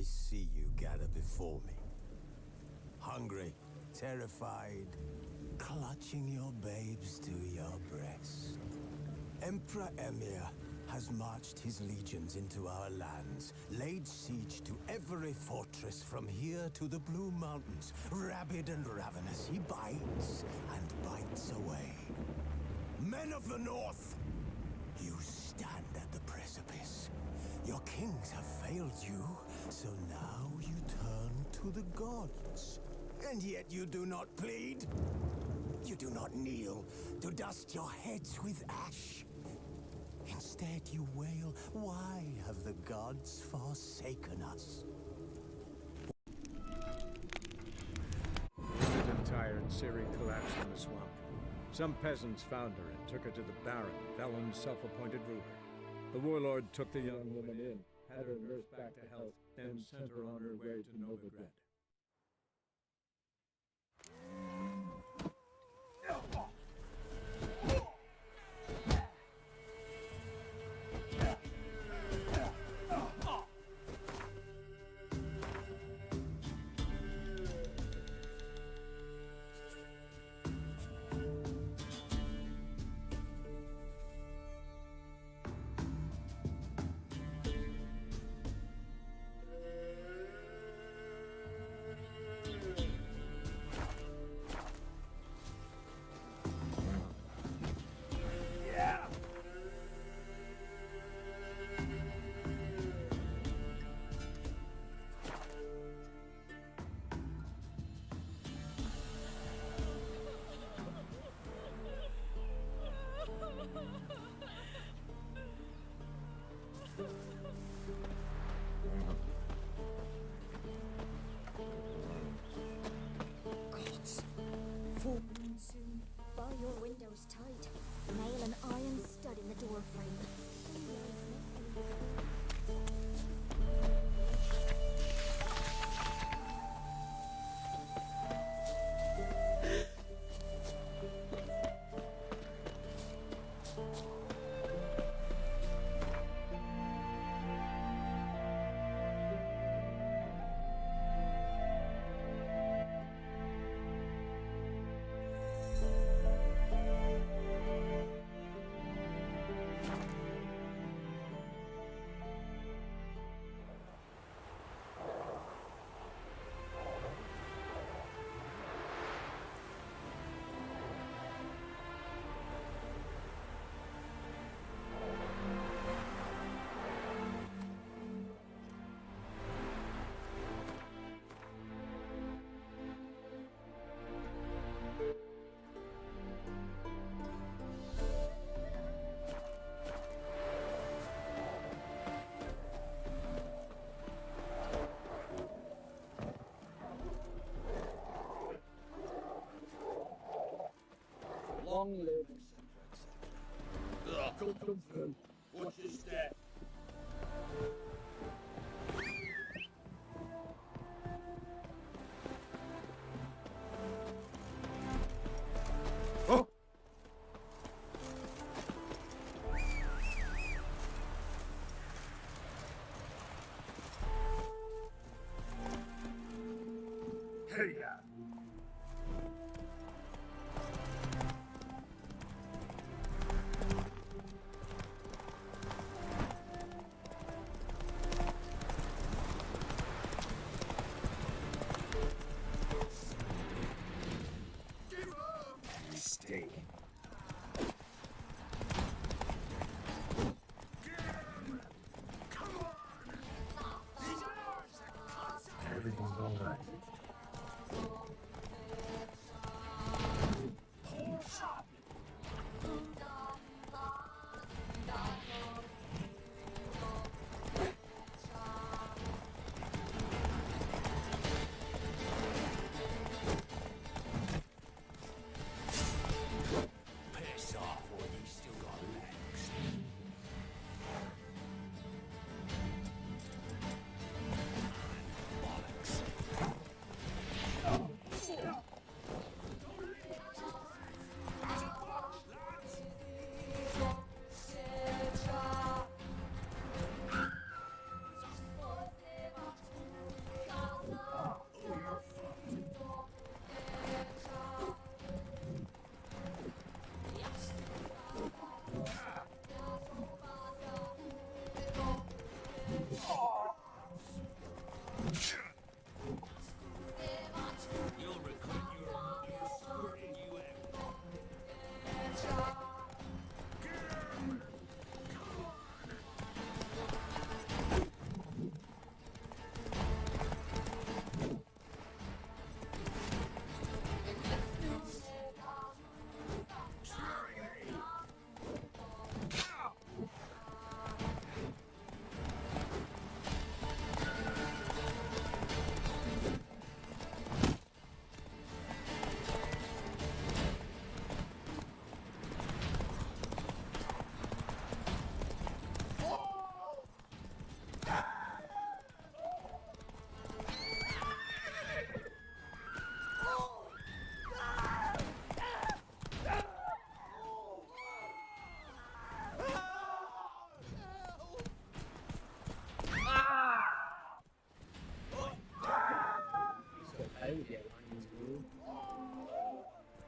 I see you gather before me. Hungry, terrified, clutching your babes to your breast. Emperor Emir has marched his legions into our lands, laid siege to every fortress from here to the Blue Mountains. Rabid and ravenous, he bites and bites away. Men of the North, you stand at the precipice. Your kings have failed you, so now you turn to the gods. And yet you do not plead. You do not kneel to dust your heads with ash. Instead you wail, why have the gods forsaken us? Wounded and tired, Ciri collapsed in the swamp. Some peasants found her and took her to the Baron, Felon's self-appointed ruler. The warlord took the young woman in, had her nursed back to health, then sent her on her way to Novigrad. Soon. Bar your windows tight. Nail an iron stud in the door frame. Long live, etc., etc. Come. Watch your step. Oh! Hey, yeah. Mistake. Everything's all right. Piss off, or you still got legs. Bollocks. You'll regret your screwing you out.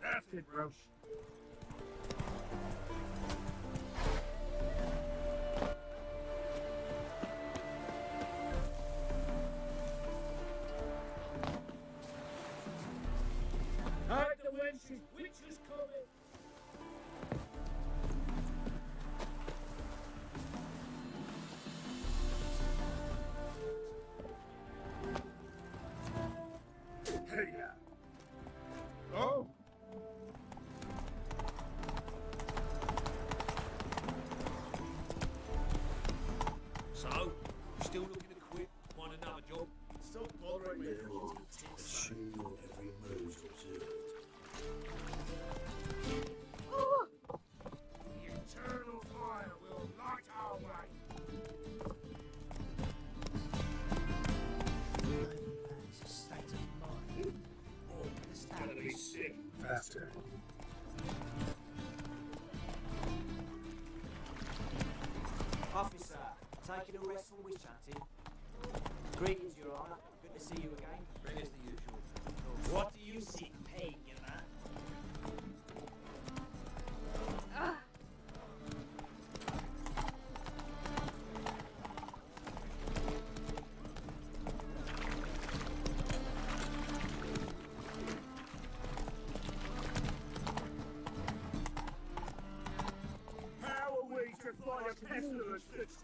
That's it, bro. Hide the wenches, witches coming! Hey, yeah. Oh. So, you still looking to quit? Want another job? Stop bothering me. Assume your every move's observed. The eternal fire will light our way. It's a state of mind. It's gonna be sick. Faster. Officer, taking a rest from witch hunting. Greetings, Your Honour. Good to see you again. Bring us the usual. What do you seek, pain, you man? How are we to fight a pestilence that's...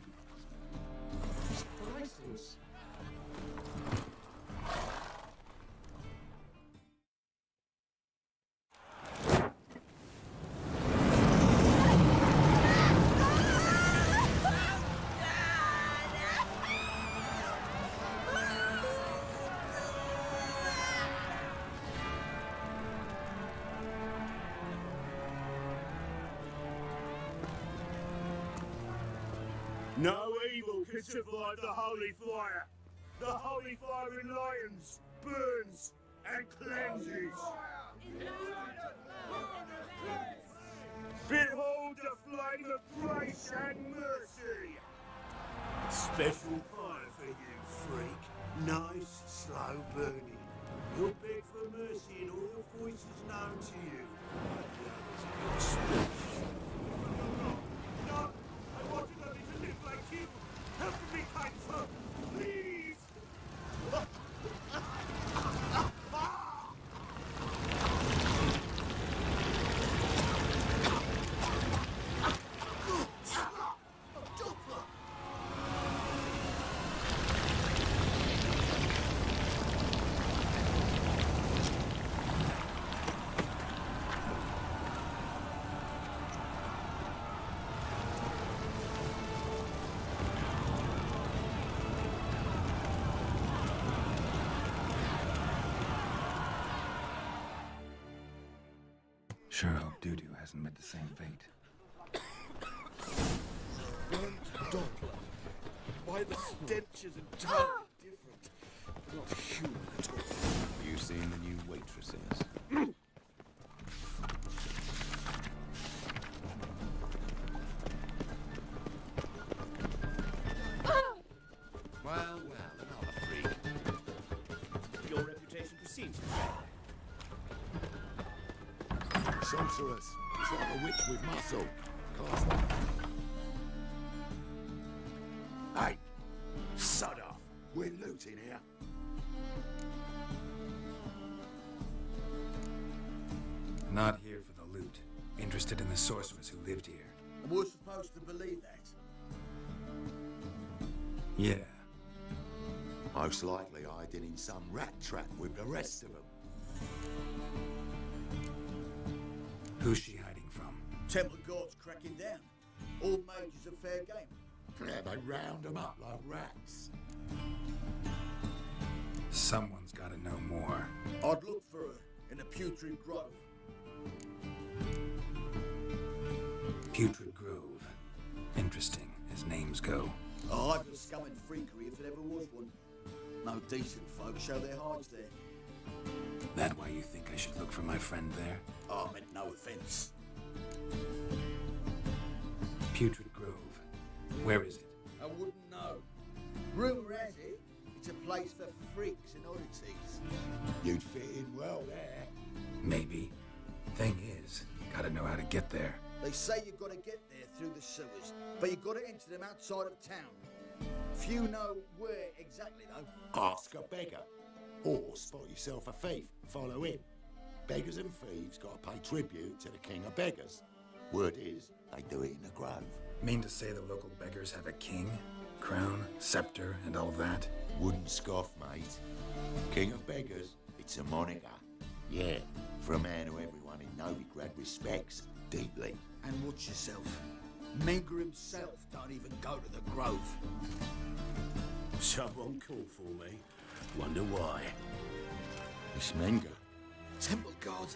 For instance, No evil can survive the holy fire. The holy fire enlightens, burns, and cleanses. Behold the flame of grace and mercy. Special fire for you, freak. Nice, slow burning. You'll beg for mercy in all the voices known to you. No, I want to live like you. Help me, kind sir, please. Sure hope Doo-Doo hasn't met the same fate. Burnt Doppler. Why the stench is entirely different. Not human at all. Have you seen the new waitresses? Well, another freak. your reputation precedes you. Sorceress. It's like a witch with muscle. Class one. Hey, sod off. We're looting here. Not here for the loot. Interested in the sorcerers who lived here. And we're supposed to believe that. Yeah. Most likely hiding in some rat trap with the rest of them. Who's she hiding from? Temple Guard's cracking down. All mages are fair game. Yeah, they round them up like rats. Someone's gotta know more. I'd look for her in the Putrid Grove. Putrid Grove. Interesting, as names go. Oh, I've a scum and freakery if there ever was one. No decent folk show their hides there. That why you think I should look for my friend there? Oh, I meant no offence. Putrid Grove. Where is it? I wouldn't know. Rumour has it, it's a place for freaks and oddities. You'd fit in well there. Maybe. Thing is, gotta know how to get there. They say you've got to get there through the sewers, but you've got to enter them outside of town. Few know where exactly, though. Ask a beggar. Or spot yourself a thief, follow him. Beggars and thieves got to pay tribute to the king of beggars. Word is, they do it in the grove. Mean to say the local beggars have a king, crown, scepter, and all that? Wouldn't scoff, mate. King of beggars, it's a moniker. Yeah, for a man who everyone in Novigrad respects deeply. And watch yourself. Menger himself don't even go to the grove. Someone called for me. Wonder why. It's Menger. Temple Guard.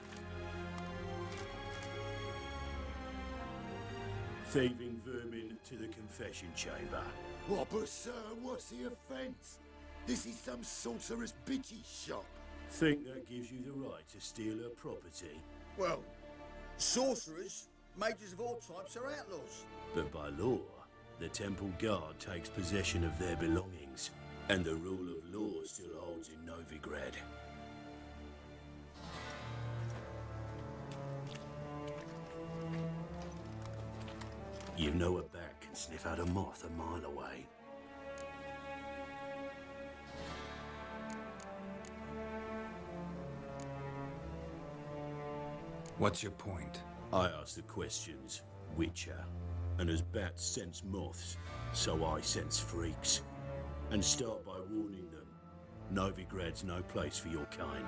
Thieving vermin to the confession chamber. What, but sir, what's the offence? This is some sorcerer's bitchy shop. Think that gives you the right to steal her property? Well, sorcerers, mages of all types are outlaws. But by law, the Temple Guard takes possession of their belongings, and the rule of law still holds in Novigrad. You know a bat can sniff out a moth a mile away. What's your point? I ask the questions, Witcher. And as bats sense moths, so I sense freaks. And start by warning them, Novigrad's no place for your kind.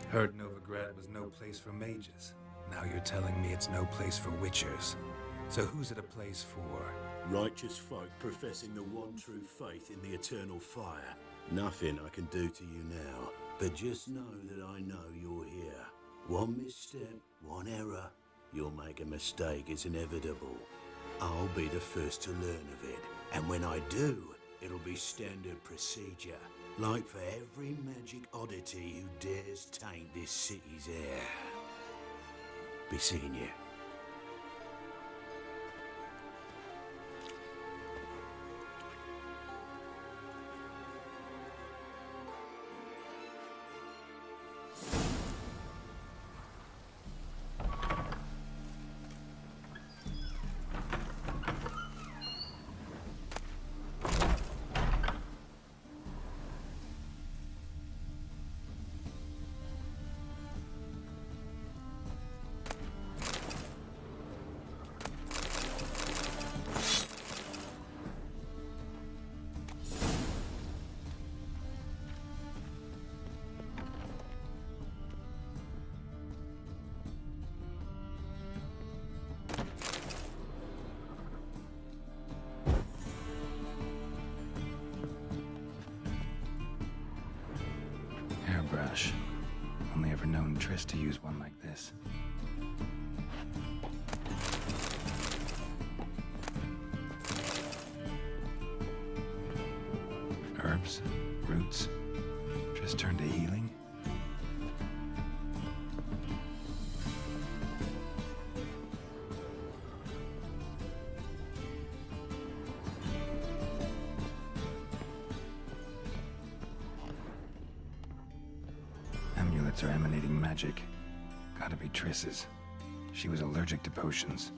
Heard Novigrad was no place for mages. Now you're telling me it's no place for witchers. So who's it a place for? Righteous folk professing the one true faith in the eternal fire. Nothing I can do to you now, but just know that I know you're here. One misstep, one error, you'll make a mistake, it's inevitable. I'll be the first to learn of it, and when I do, it'll be standard procedure. Like for every magic oddity who dares taint this city's air. Be seeing you. Hairbrush. Only ever known Triss to use one like this. Herbs, roots. Triss turned to healing. Amulets are emanating magic. Gotta be Triss's. She was allergic to potions.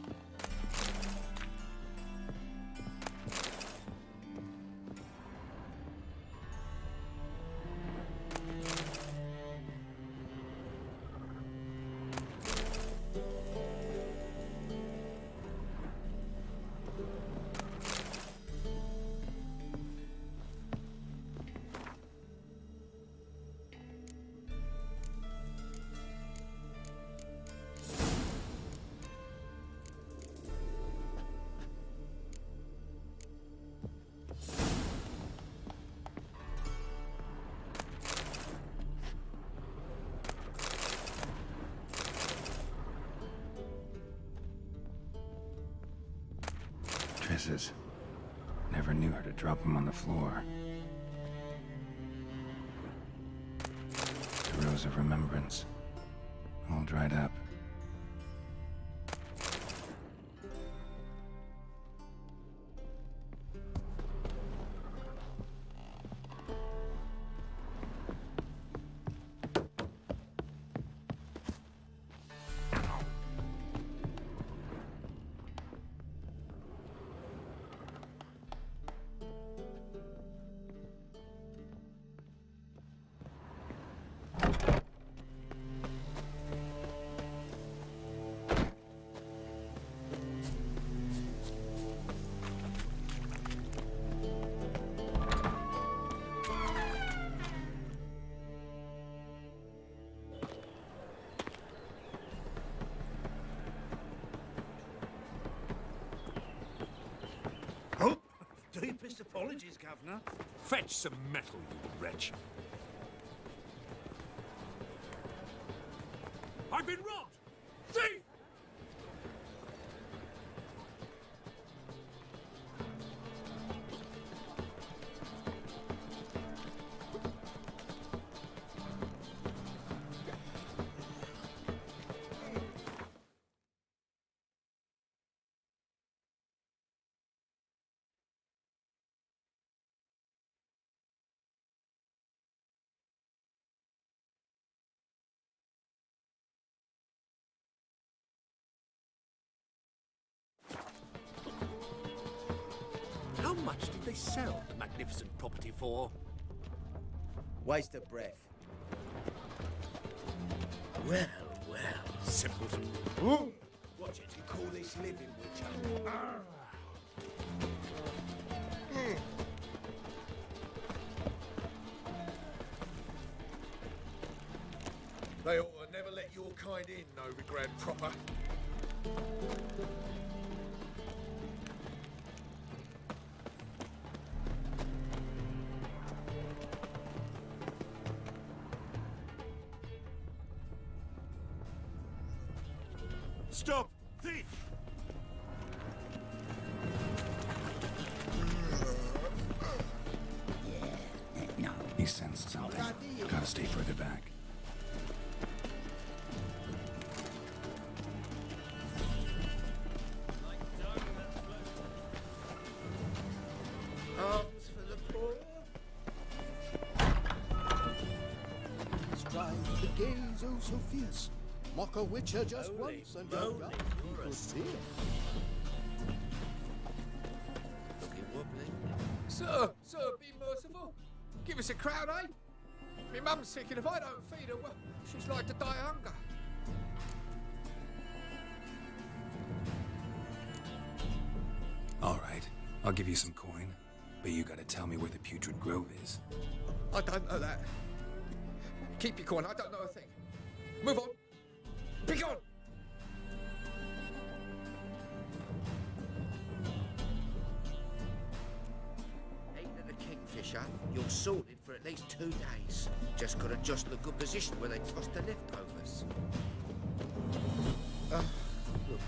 misses. Never knew her to drop them on the floor. The rose of remembrance, all dried up. Deepest apologies, Governor. Fetch some metal, you wretch. I've been robbed! Thief! How much did they sell the magnificent property for? Waste of breath. Well, simpleton. What do you call this living, Witcher? They ought to never let your kind in, Novigrad proper. Stop! Thief! He sensed something. Gotta stay further back. Arms for the poor. Strive the gaze oh so fierce. Mock a witcher just Holy once and moly, you're you're a see. Looking wobbly. Sir, be merciful. Give us a crown, eh? My mum's sick, and if I don't feed her, well, she's like to die of hunger. All right, I'll give you some coin, but you gotta tell me where the Putrid Grove is. I don't know that. Keep your coin, I don't know a thing. Move on. Be gone! Ain't it a kingfisher? You're sorted for at least 2 days. Just gotta jostle a good position where they toss the leftovers. The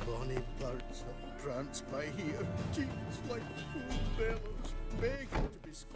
bonny birds that prance by here, cheeks like full bellows, begging to be squeezed.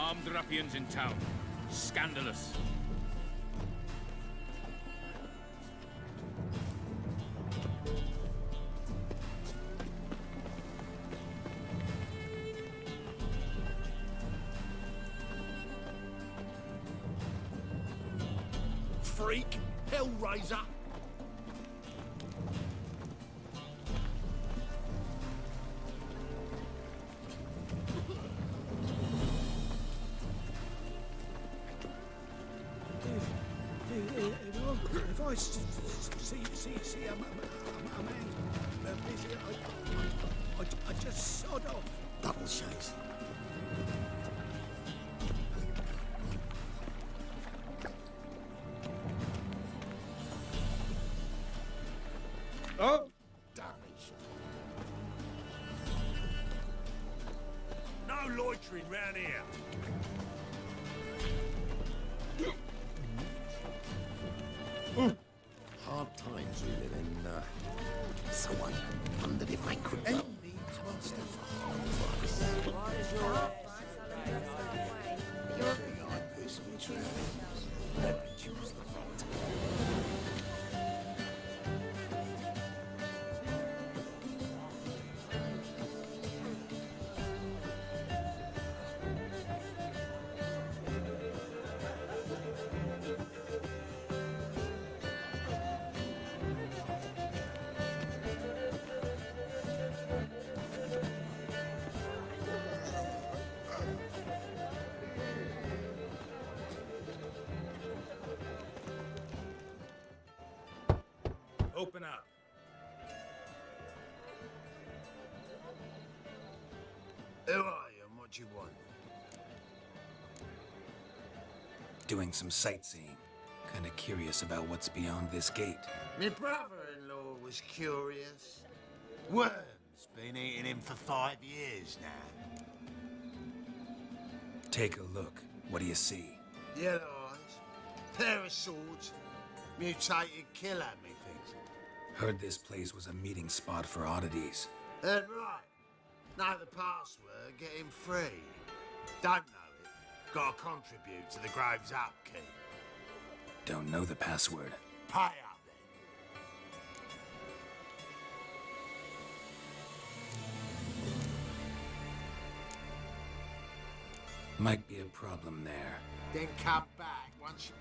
Armed ruffians in town. Scandalous. Freak! Hellraiser! If I see a man busy, I just sod off. Double shakes. Oh! Damage. No loitering round here. Hard times we live in, so I wondered if I could help. Open up. Who are you and what do you want? Doing some sightseeing. Kinda curious about what's beyond this gate. My brother-in-law was curious. Worms been eating him for 5 years now. Take a look. What do you see? Yellow eyes, pair of swords, mutated killer, methinks. Heard this place was a meeting spot for oddities. Heard right. Know the password, get him free. Don't know it, gotta contribute to the Grave's upkeep. Don't know the password. Pay up then. Might be a problem there. Then come back once you...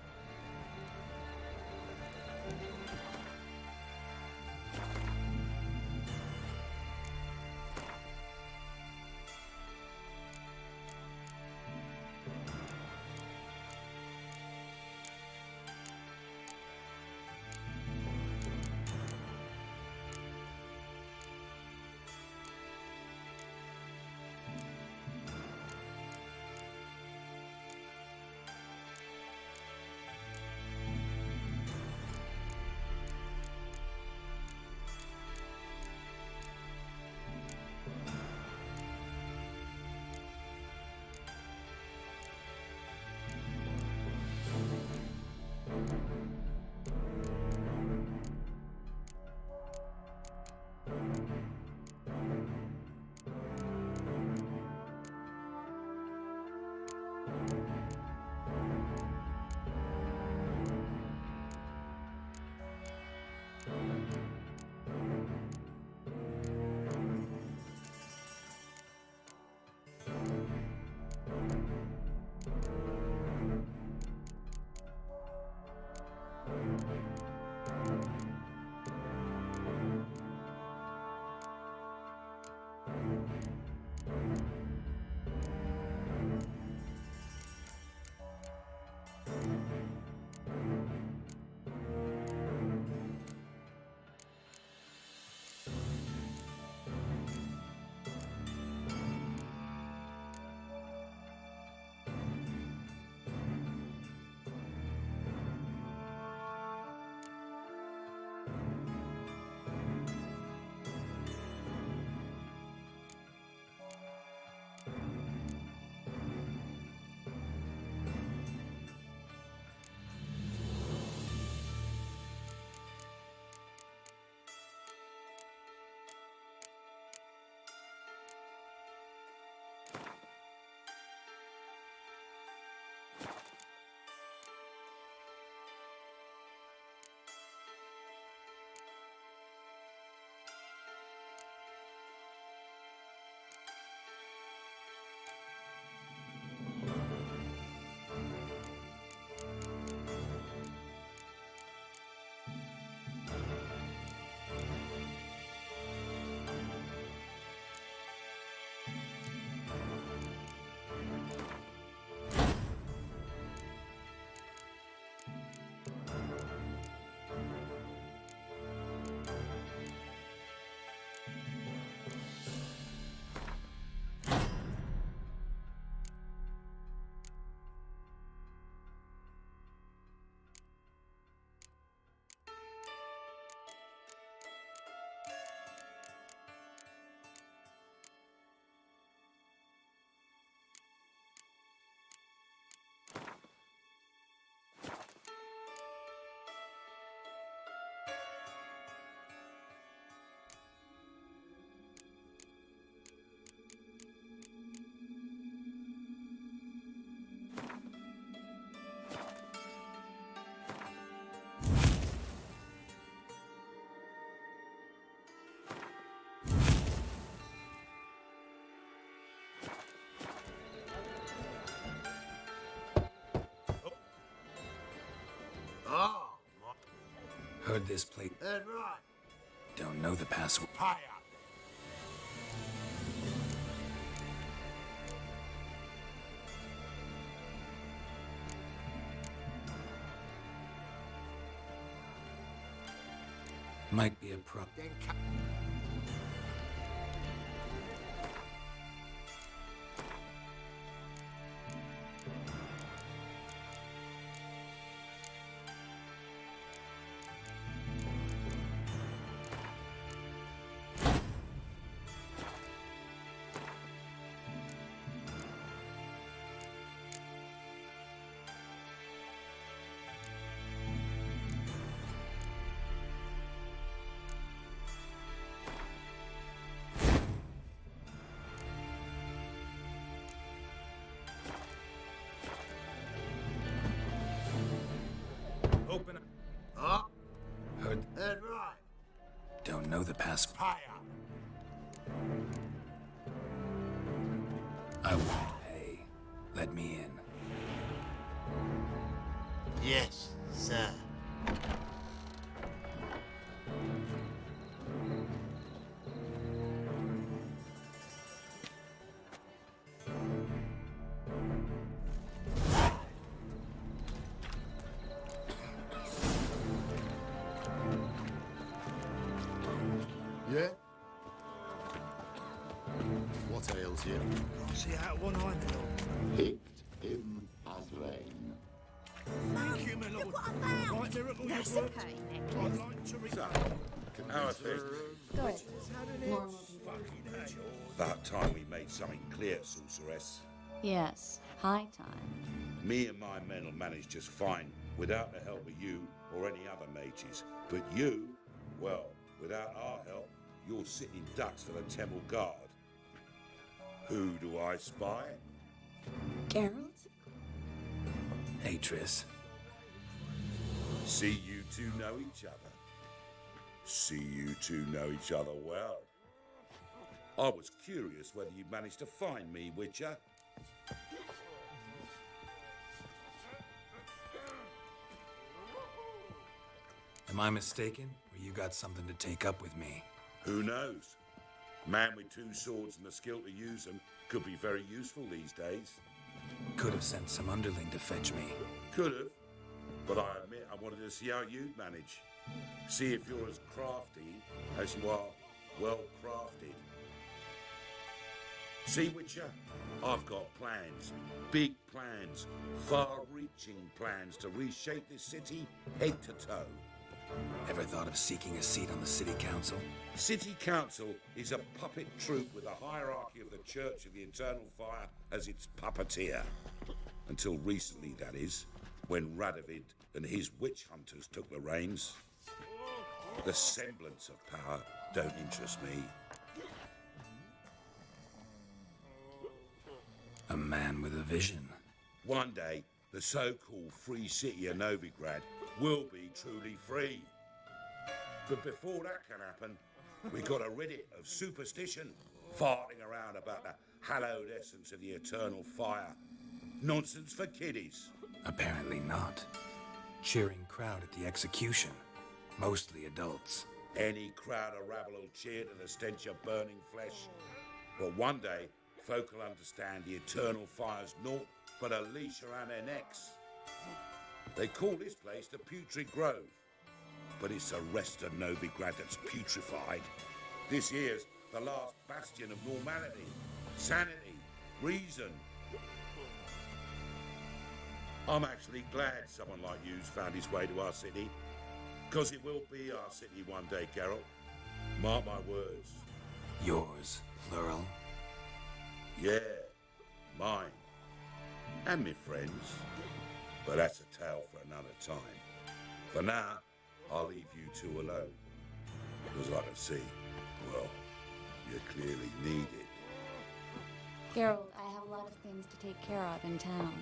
Heard this place. Right. Don't know the password. Pay up. Might be a problem. Open up. Huh? Heard. Right. Don't know the password. Pay up. I won't pay. Let me in. Yes, sir. Yeah? What ails you? See out one eye, my lord. Picked him as rain. Thank you, my lord. Right, miracle That's has worked. okay, I'd necklace. like to read. How are things? Good. Normal. About time we made something clear, Sorceress. Yes, high time. Me and my men will manage just fine without the help of you or any other mages. But you, well, without our help, you're sitting ducks for the Temple Guard. Who do I spy? Geralt? Hey, Triss. See you two know each other. See you two know each other well. I was curious whether you'd managed to find me, Witcher. Am I mistaken? Or you got something to take up with me? Who knows? Man with two swords and the skill to use them could be very useful these days. Could have sent some underling to fetch me. Could have, but I admit I wanted to see how you'd manage. See if you're as crafty as you are well crafted. See, Witcher, I've got plans, big plans, far-reaching plans to reshape this city head to toe. Ever thought of seeking a seat on the city council? City Council is a puppet troupe with a hierarchy of the Church of the Eternal Fire as its puppeteer. Until recently, that is, when Radovid and his witch hunters took the reins. The semblance of power don't interest me. A man with a vision. One day, the so-called free city of Novigrad will be truly free. But before that can happen, we got to rid it of superstition, farting around about the hallowed essence of the eternal fire. Nonsense for kiddies. Apparently not. Cheering crowd at the execution. Mostly adults. Any crowd of rabble will cheer to the stench of burning flesh. But one day, folk will understand the eternal fire's naught but a leash around their necks. They call this place the Putrid Grove, but it's the rest of Novigrad that's putrefied. This here's the last bastion of normality, sanity, reason. I'm actually glad someone like you's found his way to our city, because it will be our city one day, Geralt. Mark my words. Yours, plural. Yeah, mine. And me friends. But that's a tale for another time. For now, I'll leave you two alone. Because I can see, well, you clearly need it. Geralt, I have a lot of things to take care of in town.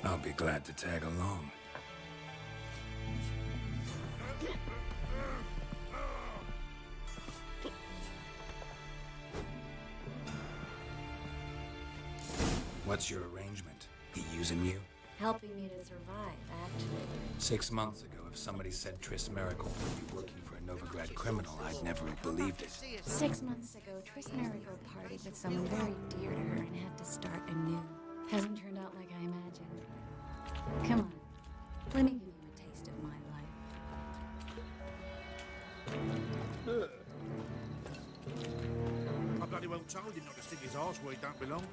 I'll be glad to tag along. What's your arrangement? He using you? Helping me to survive, actually. 6 months ago, if if somebody said Triss Merigold would be working for a Novigrad criminal, I'd never have believed it. 6 months ago, Triss Merigold partied with someone very dear to her and had to start anew. Hasn't turned out like I imagined. Come on, let me give you a taste of my life. I bloody well told him not to stick his arse where he don't belong.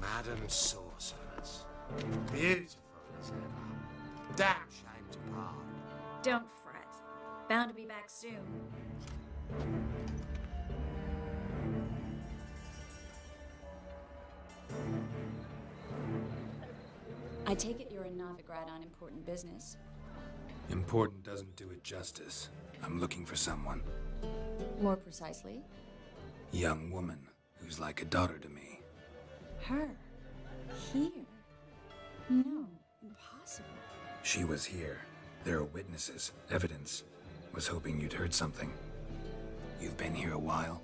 Madam Sorceress. Beautiful as ever. Damn shame to part. Don't fret. Bound to be back soon. I take it you're in Novigrad on important business. Important doesn't do it justice. I'm looking for someone. More precisely? Young woman who's like a daughter to me. Her? Here? No, impossible. She was here. There are witnesses, evidence. Was hoping you'd heard something. You've been here a while.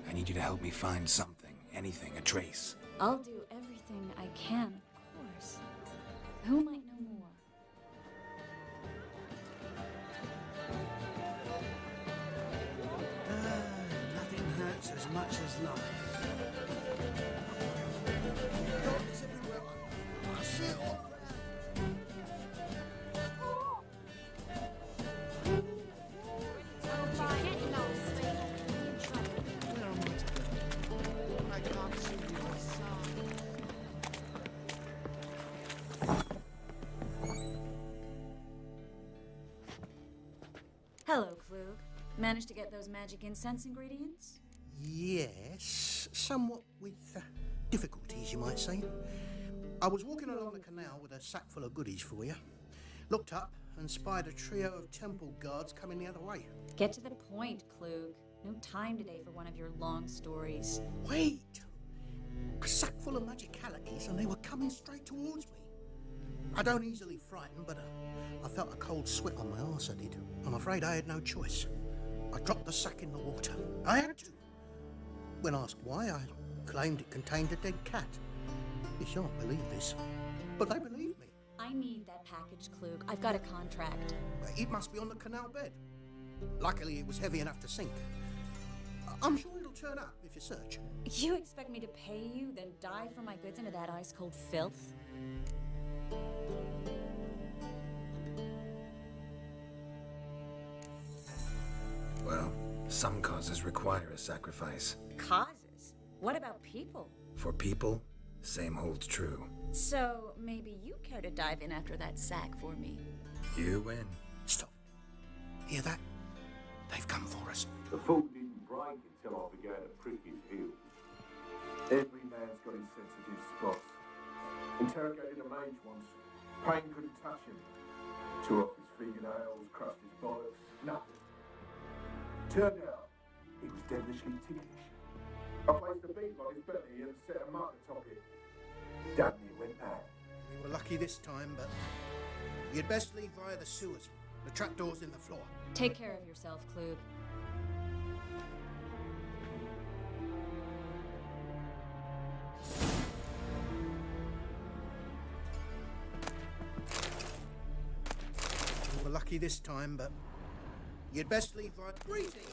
I need you to help me find something, anything, a trace. I'll do everything I can, of course. Who might know more? Nothing hurts as much as life. Darkness everywhere. I see it all. Hello, Klug. Managed to get those magic incense ingredients? Yes, somewhat with difficulties, you might say. I was walking along the canal with a sack full of goodies for you. Looked up and spied a trio of temple guards coming the other way. Get to the point, Klug. No time today for one of your long stories. Wait! A sack full of magicalities and they were coming straight towards me. I don't easily frighten, but I felt a cold sweat on my arse, I did. I'm afraid I had no choice. I dropped the sack in the water. I had to. When asked why, I claimed it contained a dead cat. You shan't believe this, but they believe me. I need that package, Klug. I've got a contract. It must be on the canal bed. Luckily, it was heavy enough to sink. I'm sure it'll turn up if you search. You expect me to pay you, then dive for my goods into that ice-cold filth? Well, some causes require a sacrifice. Causes? What about people? For people, same holds true. So, maybe you care to dive in after that sack for me? You win. Stop. Hear that? They've come for us. The fault didn't break until I began to prick his heels. Every man's got his sensitive spots. Interrogated a mage once. Pain couldn't touch him. Tore off his fingernails, crushed his bollocks, nothing. Turned out, he was devilishly ticklish. I placed a beetle on his belly and set a mark atop it. Damn near went mad. We were lucky this time, but you'd best leave via the sewers. The trapdoor's in the floor. Take care of yourself, Klug. We were lucky this time, but you'd best leave via... Greetings!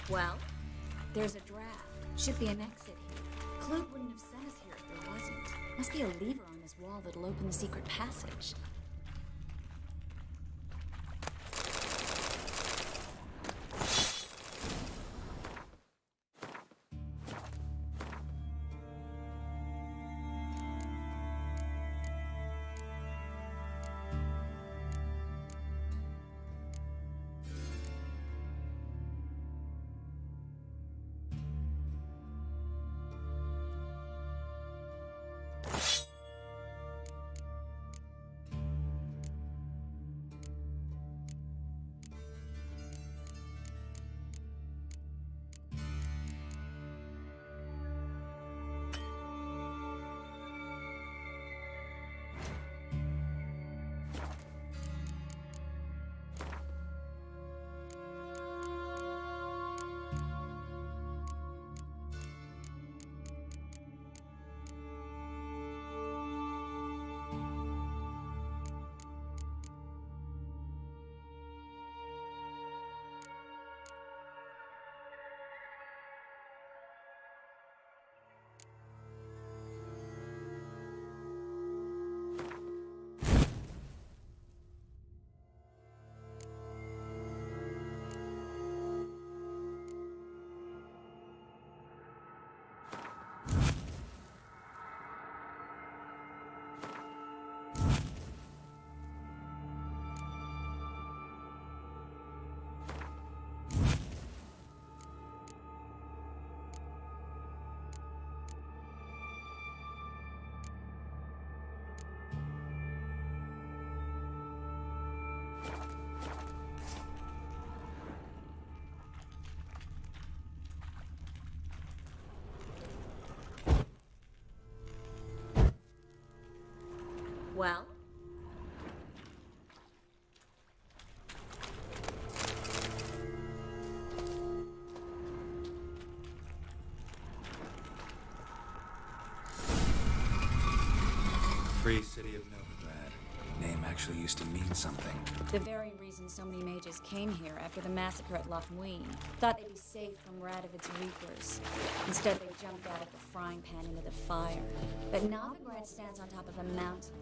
Well, there's a draft. Should be an exit here. Claude wouldn't have sent us here if there wasn't. Must be a lever on this wall that'll open the secret passage. Well? Free city of Novigrad. Name actually used to mean something. The very reason so many mages came here after the massacre at Loch Ween. Thought they'd be safe from Radovid's reapers. Instead, they jumped out of the frying pan into the fire. But Novigrad stands on top of a mountain.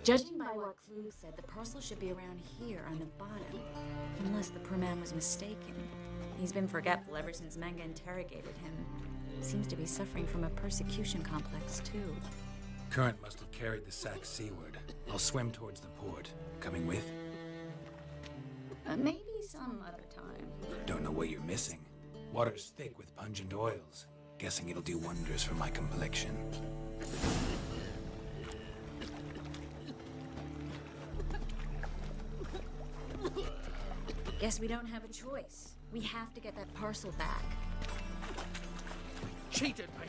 Judging by what Klug said, the parcel should be around here on the bottom. Unless the poor man was mistaken. He's been forgetful ever since Manga interrogated him. Seems to be suffering from a persecution complex, too. Current must have carried the sack seaward. I'll swim towards the port. Coming with? Maybe some other time. Don't know what you're missing. Water's thick with pungent oils. Guessing it'll do wonders for my complexion. Guess we don't have a choice. We have to get that parcel back. Cheated me.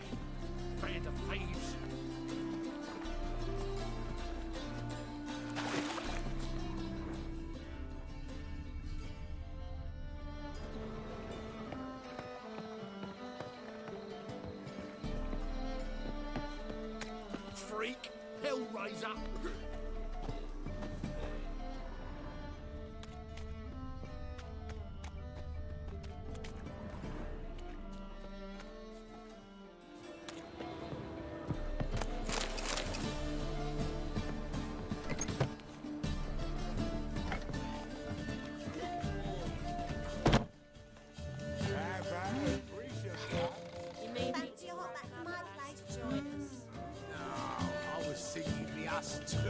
Band of thieves. Freak! Hellraiser!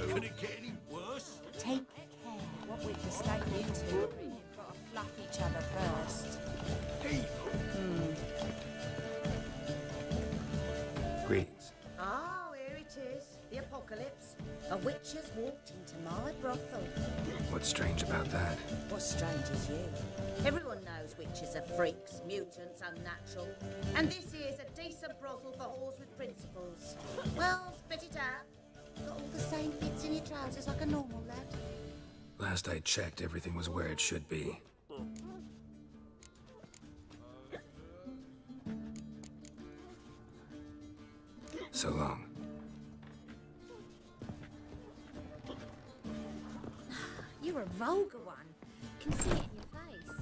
Could it get any worse? Take care what we've escaped into. We've got to fluff each other first. Hey! Greetings. Oh, here it is. The apocalypse. A witch has walked into my brothel. What's strange about that? What's strange is you. Everyone knows witches are freaks, mutants, unnatural. And this here's a decent brothel for whores with principles. Well, spit it out. Got all the same bits in your trousers like a normal lad. Last I checked, everything was where it should be. So long. You're a vulgar one. Can see it in your face.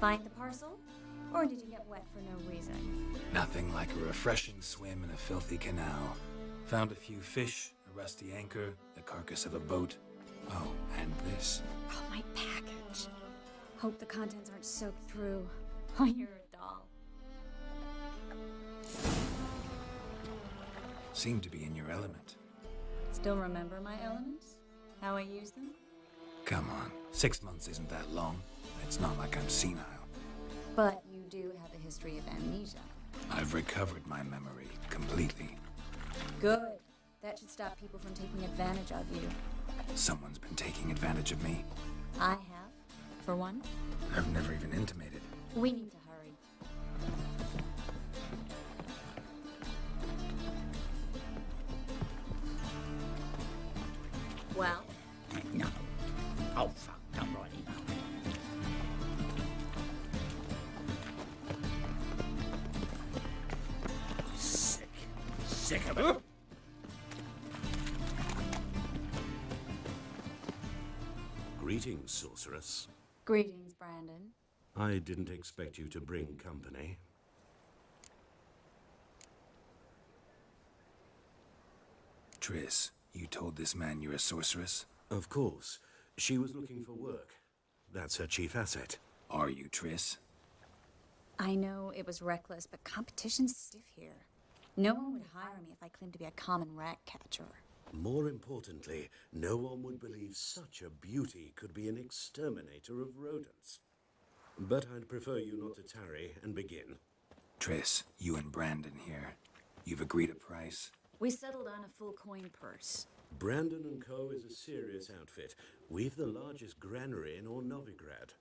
Find the parcel? Or did you get wet for no reason? Nothing like a refreshing swim in a filthy canal. Found a few fish, a rusty anchor, the carcass of a boat. Oh, and this. Oh, my package. Hope the contents aren't soaked through. Oh, you're a doll. Seem to be in your element. Still remember my elements? How I use them? Come on, 6 months isn't that long. It's not like I'm senile. But you do have a history of amnesia. I've recovered my memory completely. Good. That should stop people from taking advantage of you. Someone's been taking advantage of me. I have, for one. I've never even intimated. We need to hurry. Well? No. Oh, fuck, I'm ready. Sick of it. Greetings, sorceress. Greetings, Brandon. I didn't expect you to bring company. Triss, you told this man you're a sorceress? Of course. She was looking for work. That's her chief asset. Are you, Triss? I know it was reckless, but competition's stiff here. No one would hire me if I claimed to be a common rat catcher. More importantly, no one would believe such a beauty could be an exterminator of rodents. But I'd prefer you not to tarry and begin. Triss, you and Brandon here. You've agreed a price? We settled on a full coin purse. Brandon & Co. is a serious outfit. We've the largest granary in all Novigrad.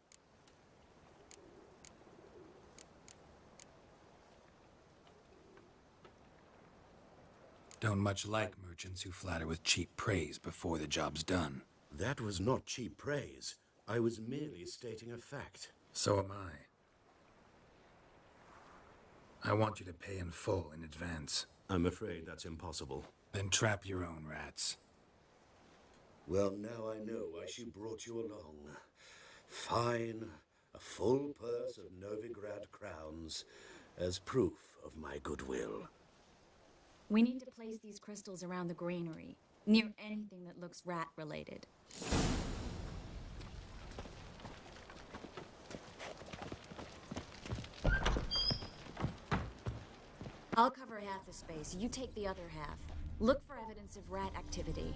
Don't much like merchants who flatter with cheap praise before the job's done. That was not cheap praise. I was merely stating a fact. So am I. I want you to pay in full in advance. I'm afraid that's impossible. Then trap your own rats. Well, now I know why she brought you along. Fine, a full purse of Novigrad crowns as proof of my goodwill. We need to place these crystals around the granary, near anything that looks rat-related. I'll cover half the space, you take the other half. Look for evidence of rat activity.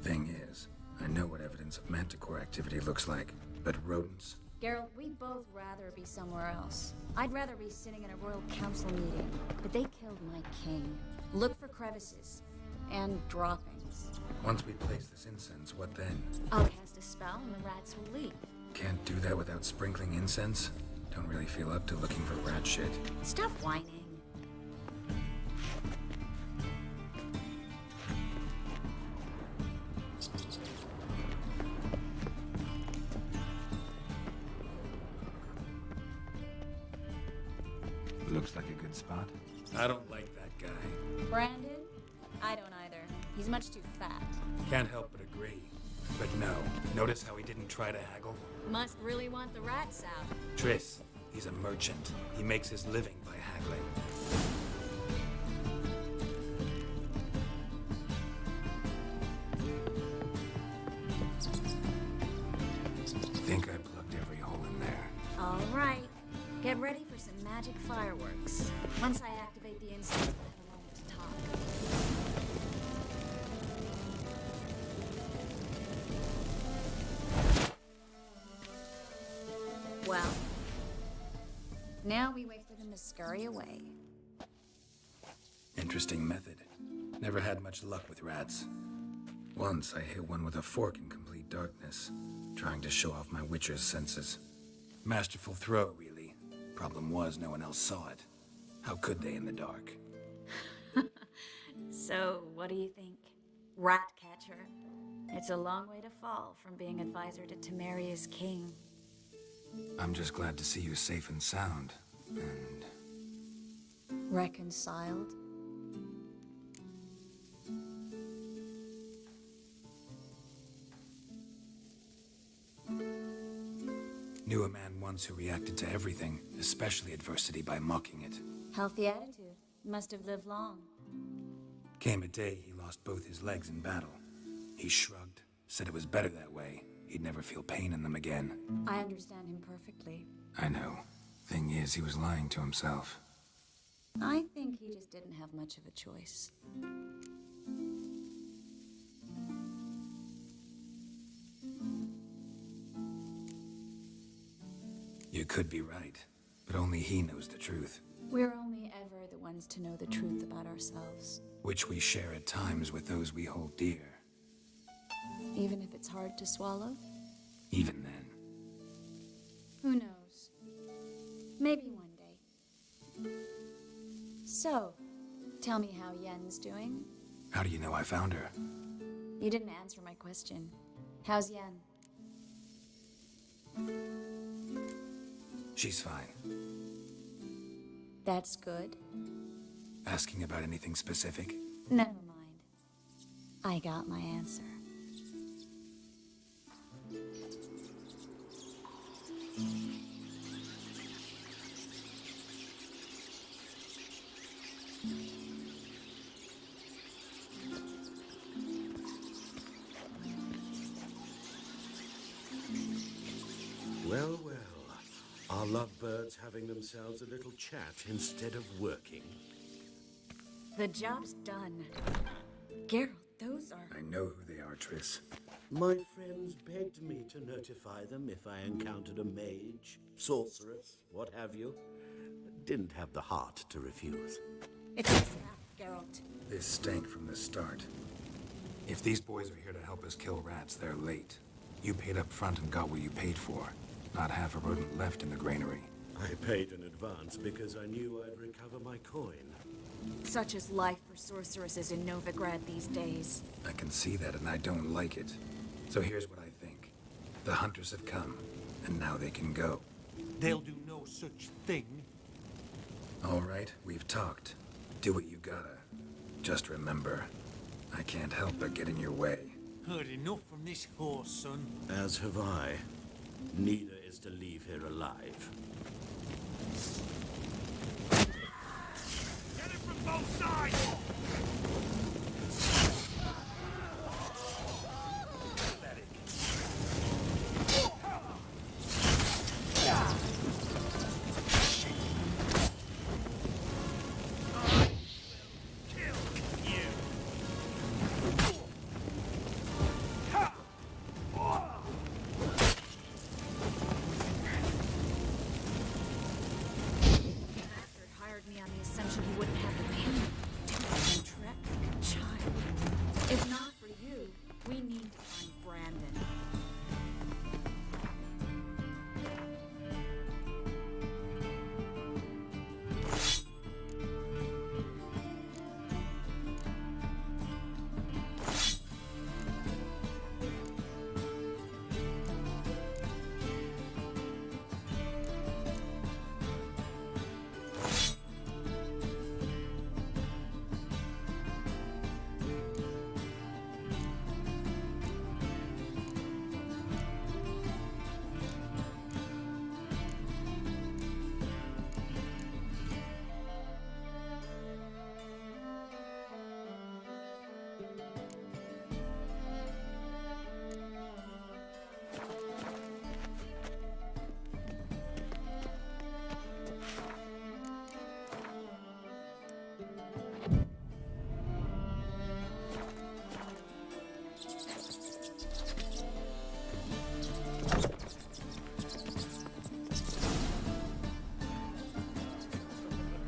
Thing is, I know what evidence of manticore activity looks like, but rodents? Geralt, we'd both rather be somewhere else. I'd rather be sitting in a royal council meeting, but they killed my king. Look for crevices and droppings. Once we place this incense, what then? I'll cast a spell and the rats will leave. Can't do that without sprinkling incense? Don't really feel up to looking for rat shit. Stop whining. Looks like a good spot. I don't like that guy. Brandon? I don't either. He's much too fat. Can't help but agree. But no, notice how he didn't try to haggle? Must really want the rats out. Triss, he's a merchant. He makes his living by haggling. Think I plugged every hole in there. All right. Get ready for some magic fireworks. Once I activate the incense, we'll have a moment to talk. Well, now we wait for them to scurry away. Interesting method. Never had much luck with rats. Once I hit one with a fork in complete darkness, trying to show off my witcher's senses. Masterful throw, really. Problem was, no one else saw it. How could they in the dark? So, what do you think? Rat catcher? It's a long way to fall from being advisor to Temeria's king. I'm just glad to see you safe and sound, and... Reconciled? Knew a man once who reacted to everything, especially adversity, by mocking it. Healthy attitude. Must have lived long. Came a day he lost both his legs in battle. He shrugged, said it was better that way. He'd never feel pain in them again. I understand him perfectly. I know. Thing is, he was lying to himself. I think he just didn't have much of a choice. You could be right, but only he knows the truth. We're only ever the ones to know the truth about ourselves. Which we share at times with those we hold dear. Even if it's hard to swallow? Even then. Who knows? Maybe one day. So, tell me how Yen's doing. How do you know I found her? You didn't answer my question. How's Yen? She's fine. That's good. Asking about anything specific? Never mind. I got my answer. Well, well. Are lovebirds having themselves a little chat instead of working? The job's done. Geralt, those are... I know who they are, Triss. My friends begged me to notify them if I encountered a mage, sorceress, what have you. Didn't have the heart to refuse. It's a trap, Geralt. This stank from the start. If these boys are here to help us kill rats, they're late. You paid up front and got what you paid for. Not half a rodent left in the granary. I paid in advance because I knew I'd recover my coin. Such is life for sorceresses in Novigrad these days. I can see that, and I don't like it. So here's what I think. The hunters have come, and now they can go. They'll do no such thing. All right, we've talked. Do what you gotta. Just remember, I can't help but get in your way. Heard enough from this horse, son. As have I. Neither is to leave here alive. Get it from both sides!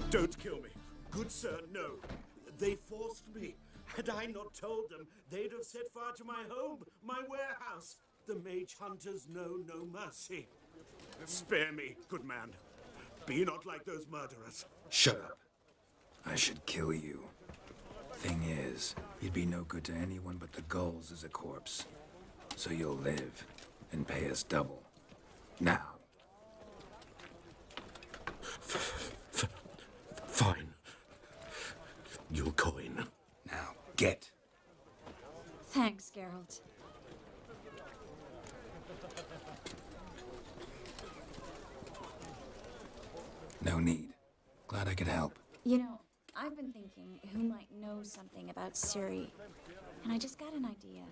Don't kill me. Good sir, no. They forced me. Had I not told them, they'd have set fire to my home, my warehouse. The mage hunters know no mercy. Spare me, good man. Be not like those murderers. Shut up. I should kill you. Thing is, you'd be no good to anyone but the gulls as a corpse. So you'll live and pay us double. Now. Fine. Your coin. Now, get. Thanks, Geralt. No need. Glad I could help. You know, I've been thinking who might know something about Siri, and I just got an idea.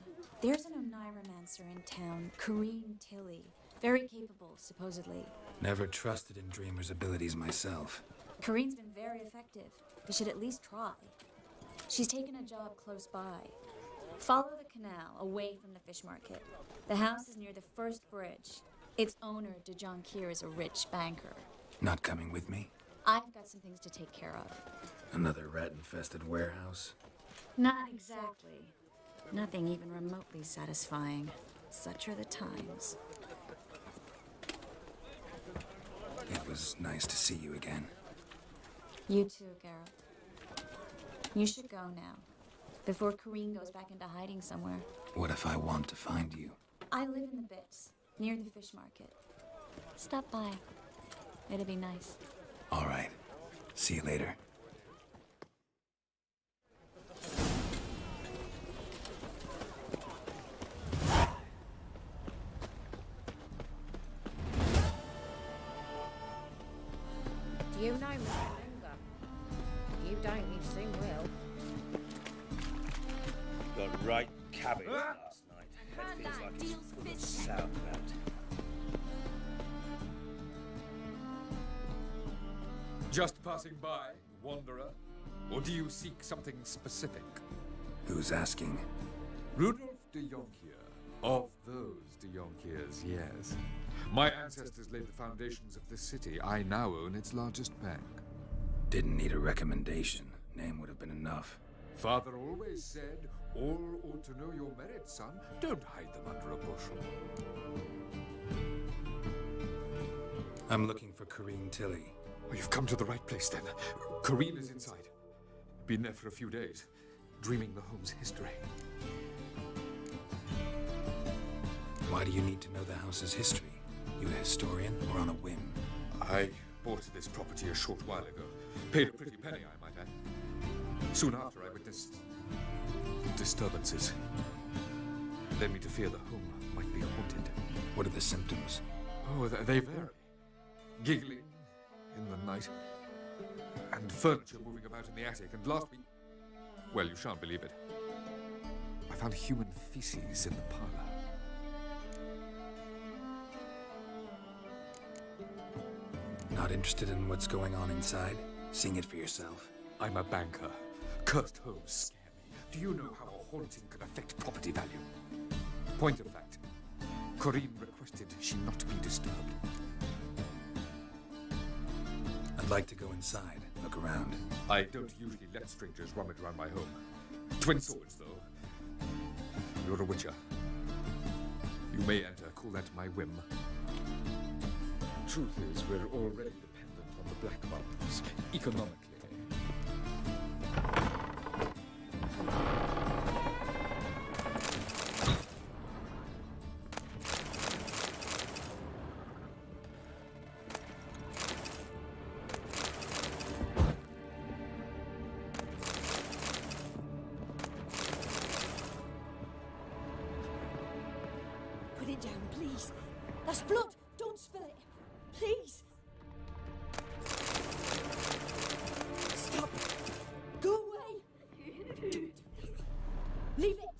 There's an Oniromancer in town, Kareen Tilly. Very capable, supposedly. Never trusted in Dreamer's abilities myself. Kareen's been very effective. We should at least try. She's taken a job close by. Follow the canal, away from the fish market. The house is near the first bridge. Its owner, DeJohn Keir, is a rich banker. Not coming with me? I've got some things to take care of. Another rat-infested warehouse? Not exactly. Nothing even remotely satisfying. Such are the times. It was nice to see you again. You too, Geralt. You should go now, before Kareen goes back into hiding somewhere. What if I want to find you? I live in the Bits, near the fish market. Stop by. It'll be nice. All right. See you later. Do you know Mr. Lunger? You don't, you soon will. Got right cabbage last night. It feels like it's full of sauerkraut. Just passing by, wanderer? Or do you seek something specific? Who's asking? Rudolf de Jonkier. Of those de Jonkiers, yes. My ancestors laid the foundations of this city. I now own its largest bank. Didn't need a recommendation. Name would have been enough. Father always said, all ought to know your merit, son. Don't hide them under a bushel. I'm looking for Kareen Tilly. Oh, you've come to the right place, then. Kareen is inside. Been there for a few days, dreaming the home's history. Why do you need to know the house's history? You a historian or on a whim? I bought this property a short while ago. Paid a pretty penny, I might add. Soon after, I witnessed disturbances. Led me to fear the home might be haunted. What are the symptoms? Oh, they vary. Giggling in the night, and furniture moving about in the attic, and last week... Well, you shan't believe it. I found human feces in the parlor. Not interested in what's going on inside? Seeing it for yourself. I'm a banker. Cursed homes scare me. Do you know how a haunting can affect property value? Point of fact, Kareen requested she not be disturbed. I'd like to go inside, look around. I don't usually let strangers rummage around my home. Twin swords, though. You're a witcher. You may enter, call that my whim. Truth is, we're already dependent on the black markets, economically. Put it down, please. That's blood. Don't spill it. Please. Stop. Go away. Leave it.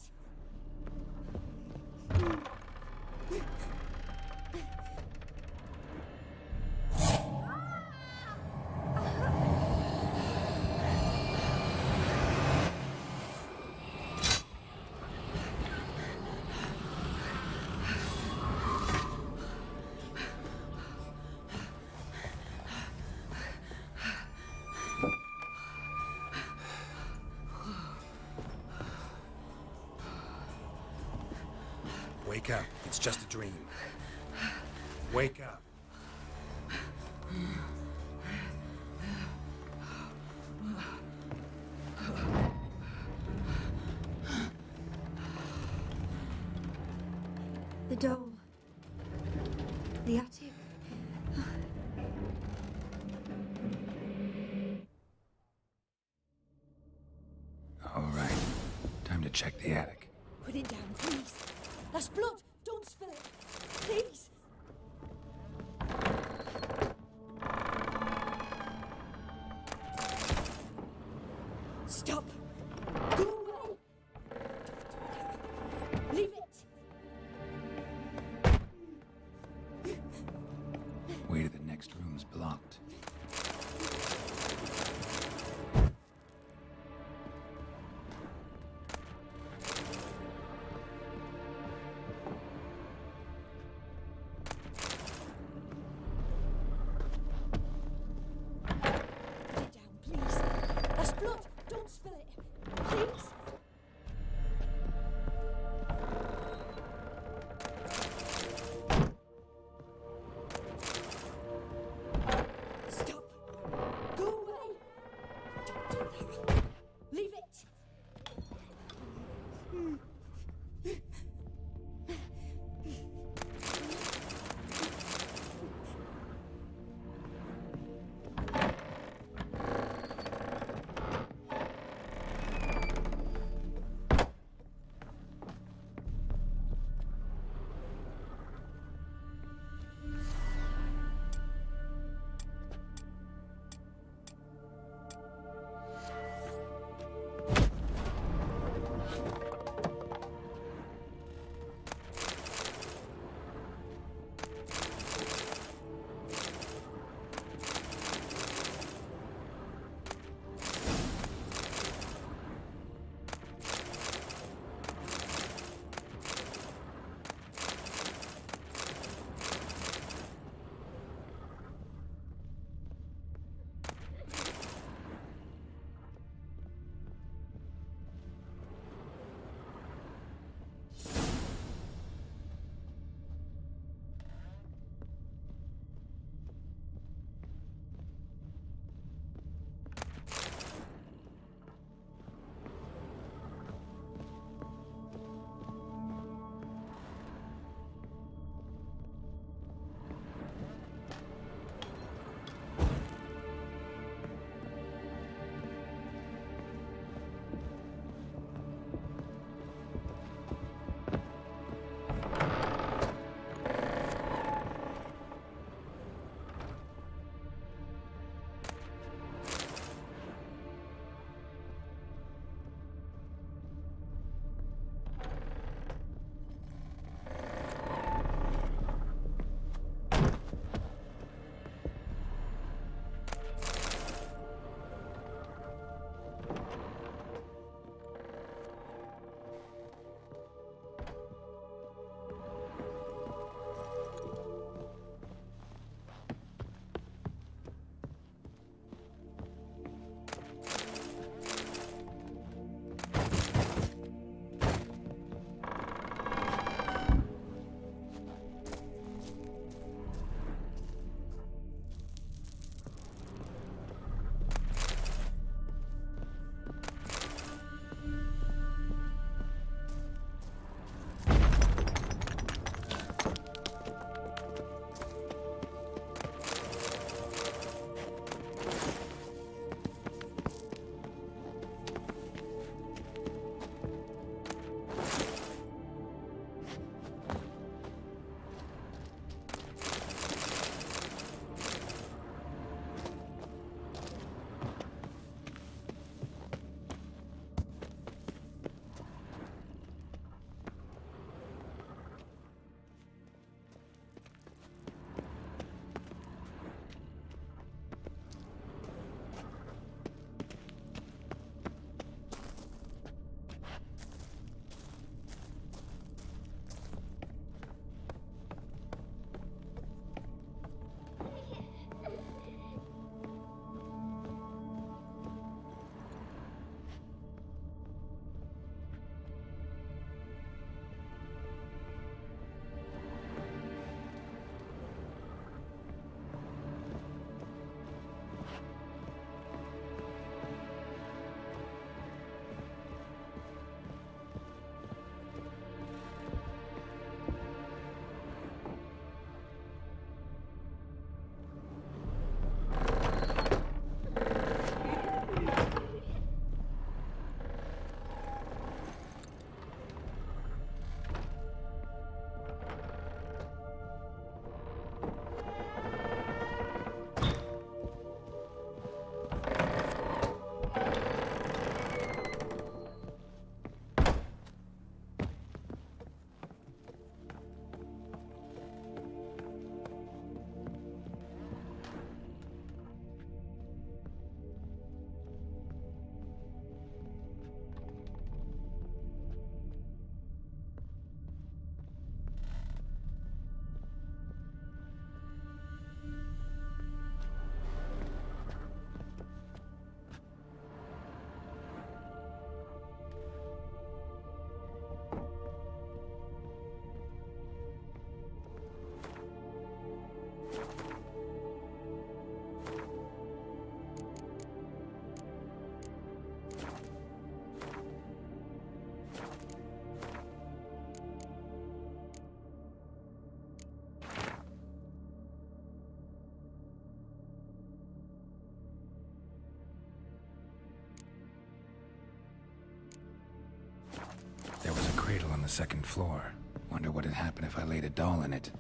Wake up. It's just a dream. Wake up. The dome. The attic. All right. Time to check the attic. Put it down, please. That's blood. Don't spill it. Please. Go away! Leave it! Way to the next room's blocked. Put it down, please. That's blood. Don't spill it. Please. cradle on the second floor. Wonder what'd happen if I laid a doll in it.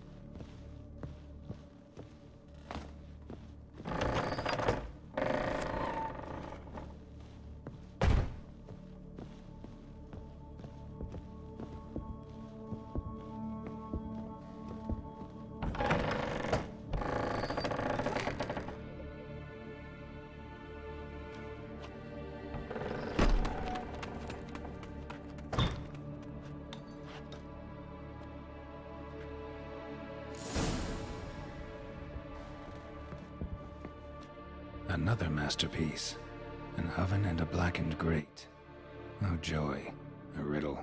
Another masterpiece. An oven and a blackened grate. Oh joy. A riddle.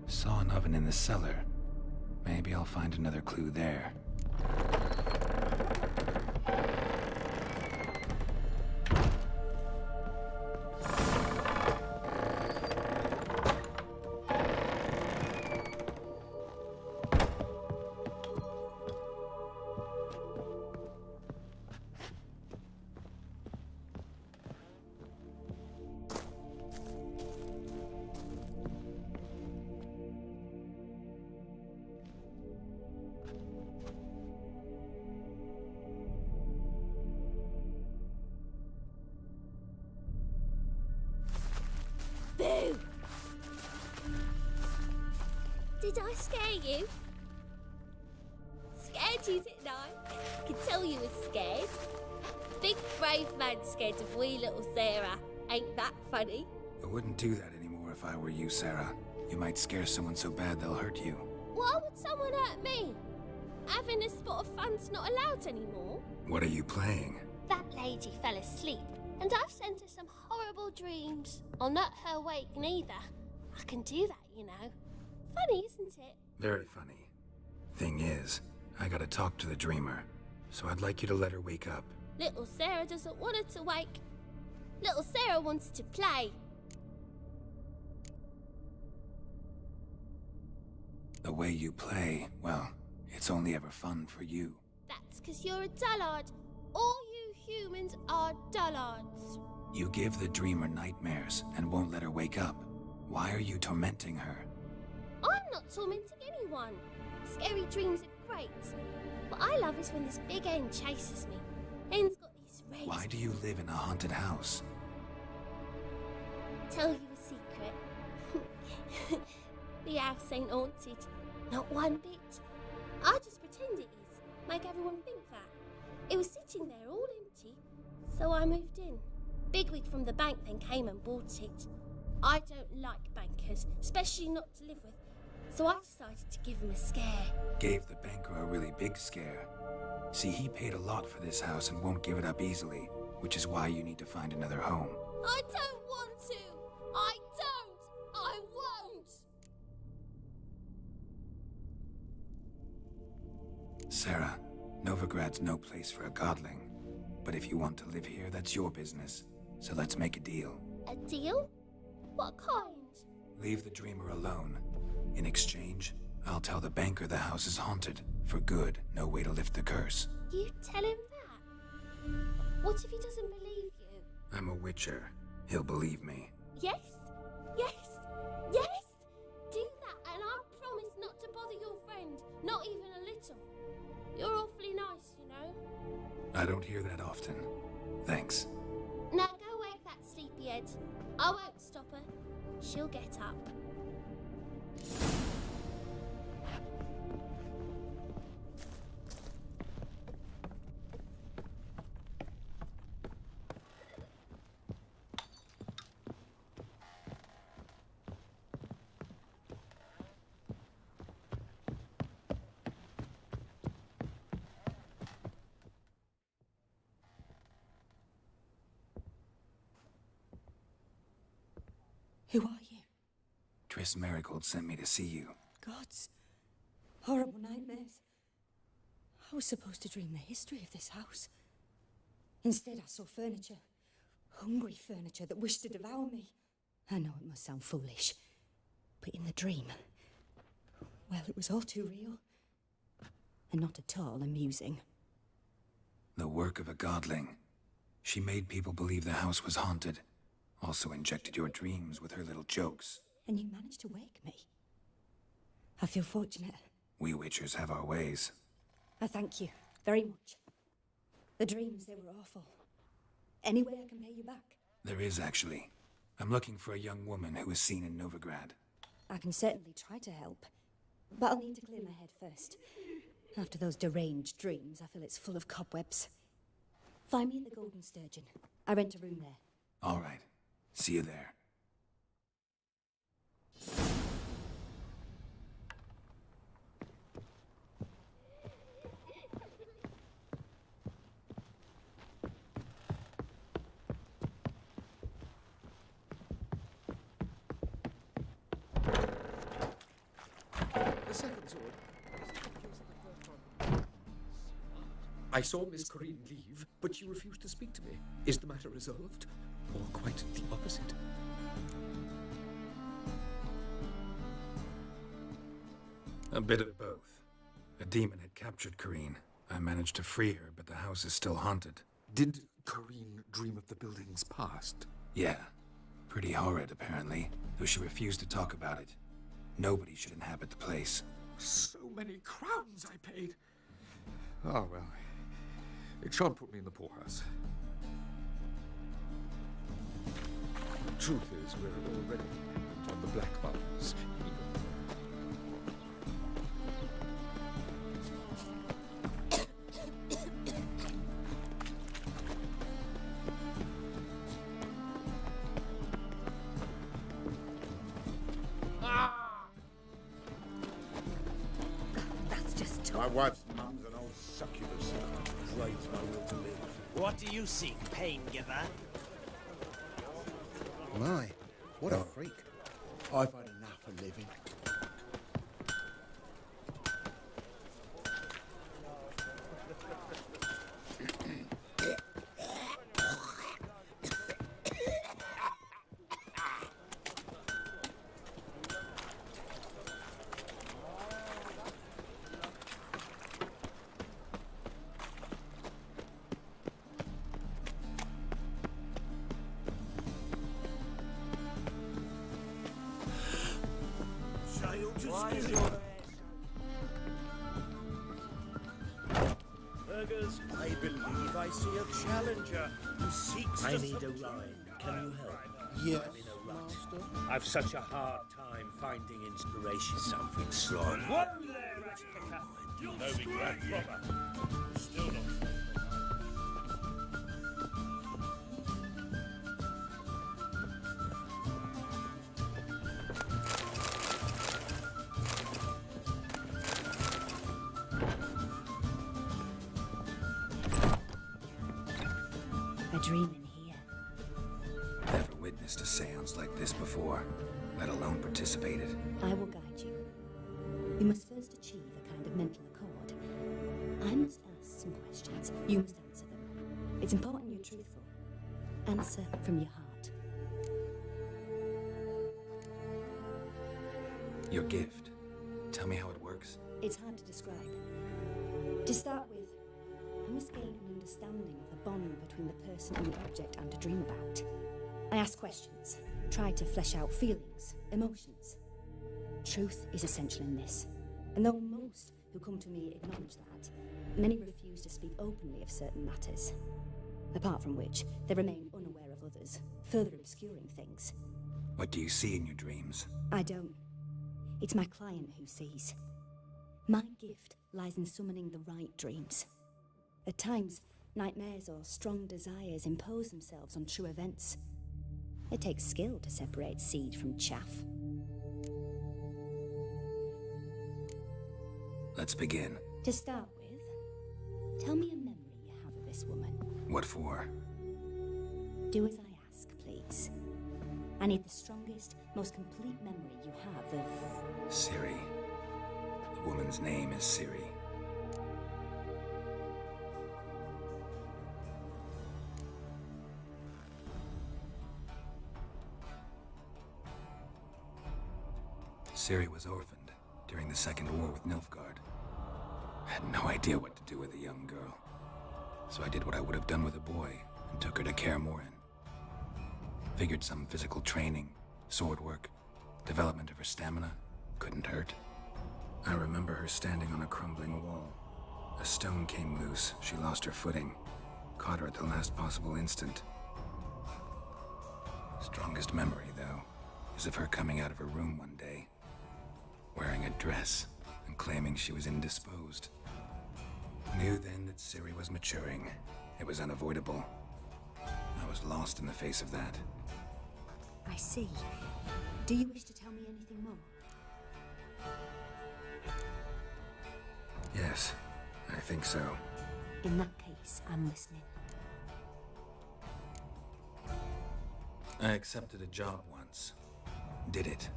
Saw an oven in the cellar. Maybe I'll find another clue there. Boo! Did I scare you? Scared you, didn't I? Could tell you were scared. Big brave man scared of wee little Sarah. Ain't that funny? I wouldn't do that anymore if I were you, Sarah. You might scare someone so bad they'll hurt you. Why would someone hurt me? Having a spot of fun's not allowed anymore. What are you playing? That lady fell asleep, and I've sent her some horrible dreams. I'll not her awake neither. I can do that, you know. Funny, isn't it? Very funny. Thing is, I gotta talk to the dreamer, so I'd like you to let her wake up. Little Sarah doesn't want her to wake. Little Sarah wants to play. The way you play, well, it's only ever fun for you. That's 'cause you're a dullard. All you humans are dullards. You give the dreamer nightmares and won't let her wake up. Why are you tormenting her? I'm not tormenting anyone. Scary dreams are great. What I love is when this big hen chases me. Hen's got these red... Why do you live in a haunted house? Tell you a secret. The house ain't haunted. Not one bit. I just pretend it is. Make everyone think that. It was sitting there all empty. So I moved in. Bigwig from the bank then came and bought it. I don't like bankers, especially not to live with. So I decided to give him a scare. Gave the banker a really big scare. See, he paid a lot for this house and won't give it up easily, which is why you need to find another home. I don't want to! I don't! I won't! Sarah, Novigrad's no place for a godling. But if you want to live here, that's your business. So let's make a deal. A deal? What kind? Leave the dreamer alone. In exchange, I'll tell the banker the house is haunted. For good, no way to lift the curse. You tell him that? What if he doesn't believe you? I'm a witcher. He'll believe me. Yes? Yes? Yes? Do that and I promise not to bother your friend. Not even a little. You're awfully nice, you know. I don't hear that often. Thanks. Now go wake that sleepyhead. I won't stop her. She'll get up. Who are you? Triss Marigold sent me to see you. Gods. Horrible nightmares. I was supposed to dream the history of this house. Instead, I saw furniture. Hungry furniture that wished to devour me. I know it must sound foolish, but in the dream, well, it was all too real. And not at all amusing. The work of a godling. She made people believe the house was haunted. Also injected your dreams with her little jokes. And you managed to wake me. I feel fortunate. We Witchers have our ways. I thank you very much. The dreams, they were awful. Any way I can pay you back? There is, actually. I'm looking for a young woman who was seen in Novigrad. I can certainly try to help, but I'll need to clear my head first. After those deranged dreams, I feel it's full of cobwebs. Find me at the Golden Sturgeon. I rent a room there. All right. See you there. The second sword. I saw Miss Corrine leave, but she refused to speak to me. Is the matter resolved? Or quite the opposite? A bit of both. A demon had captured Corrine. I managed to free her, but the house is still haunted. Did Corrine dream of the building's past? Yeah. Pretty horrid, apparently, though she refused to talk about it. Nobody should inhabit the place. So many crowns I paid. Oh, well. It shan't put me in the poorhouse. The truth is, we're already dependent on the black marks. My wife's mum's an old succubus. Drains my will to live. What do you seek, pain giver? My, what a freak. I've had enough of living. Burgers, I believe I see a challenger who seeks to... I need a rhyme. Can you help? Yes, I'm in a rut. I've such a hard time finding inspiration. Something slimy. One there, Ratkicker! No big rat proper. Still not. I dream in here. Never witnessed a seance like this before, let alone participated. I will guide you. You must first achieve a kind of mental accord. I must ask some questions. You must answer them. It's important you're truthful. Answer from your heart. Your gift. Tell me how it works. It's hard to describe. To start with, I must gain an understanding of the bond between the person and the object I'm to dream about. I ask questions, try to flesh out feelings, emotions. Truth is essential in this, and though most who come to me acknowledge that, many refuse to speak openly of certain matters. Apart from which, they remain unaware of others, further obscuring things. What do you see in your dreams? I don't. It's my client who sees. My gift lies in summoning the right dreams. At times, nightmares or strong desires impose themselves on true events. It takes skill to separate seed from chaff. Let's begin. To start with, tell me a memory you have of this woman. What for? Do as I ask, please. I need the strongest, most complete memory you have of... Siri. The woman's name is Siri. Siri was orphaned during the Second War with Nilfgaard. I had no idea what to do with a young girl. So I did what I would have done with a boy and took her to Kaer Morhen. Figured some physical training, sword work, development of her stamina couldn't hurt. I remember her standing on a crumbling wall. A stone came loose, she lost her footing. Caught her at the last possible instant. Strongest memory, though, is of her coming out of her room one day, wearing a dress and claiming she was indisposed. Knew then that Ciri was maturing. It was unavoidable. I was lost in the face of that. I see. Do you wish to tell me anything more? Yes, I think so. In that case, I'm listening. I accepted a job once. Did it.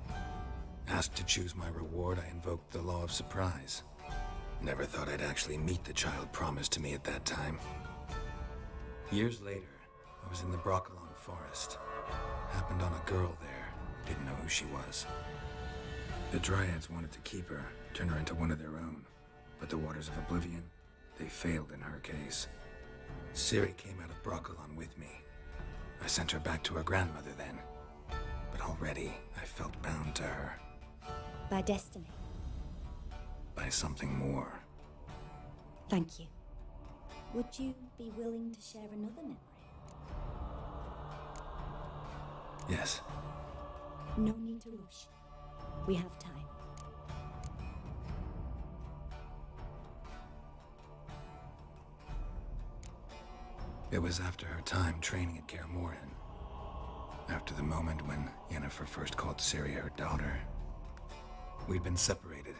Asked to choose my reward, I invoked the law of surprise. Never thought I'd actually meet the child promised to me at that time. Years later, I was in the Broccolon forest. Happened on a girl there. Didn't know who she was. The Dryads wanted to keep her, turn her into one of their own. But the Waters of Oblivion, they failed in her case. Ciri came out of Broccolon with me. I sent her back to her grandmother then. But already, I felt bound to her. By destiny. By something more. Thank you. Would you be willing to share another memory? Yes. No need to rush. We have time. It was after her time training at Kaer Morhen. After the moment when Yennefer first called Ciri her daughter. We'd been separated.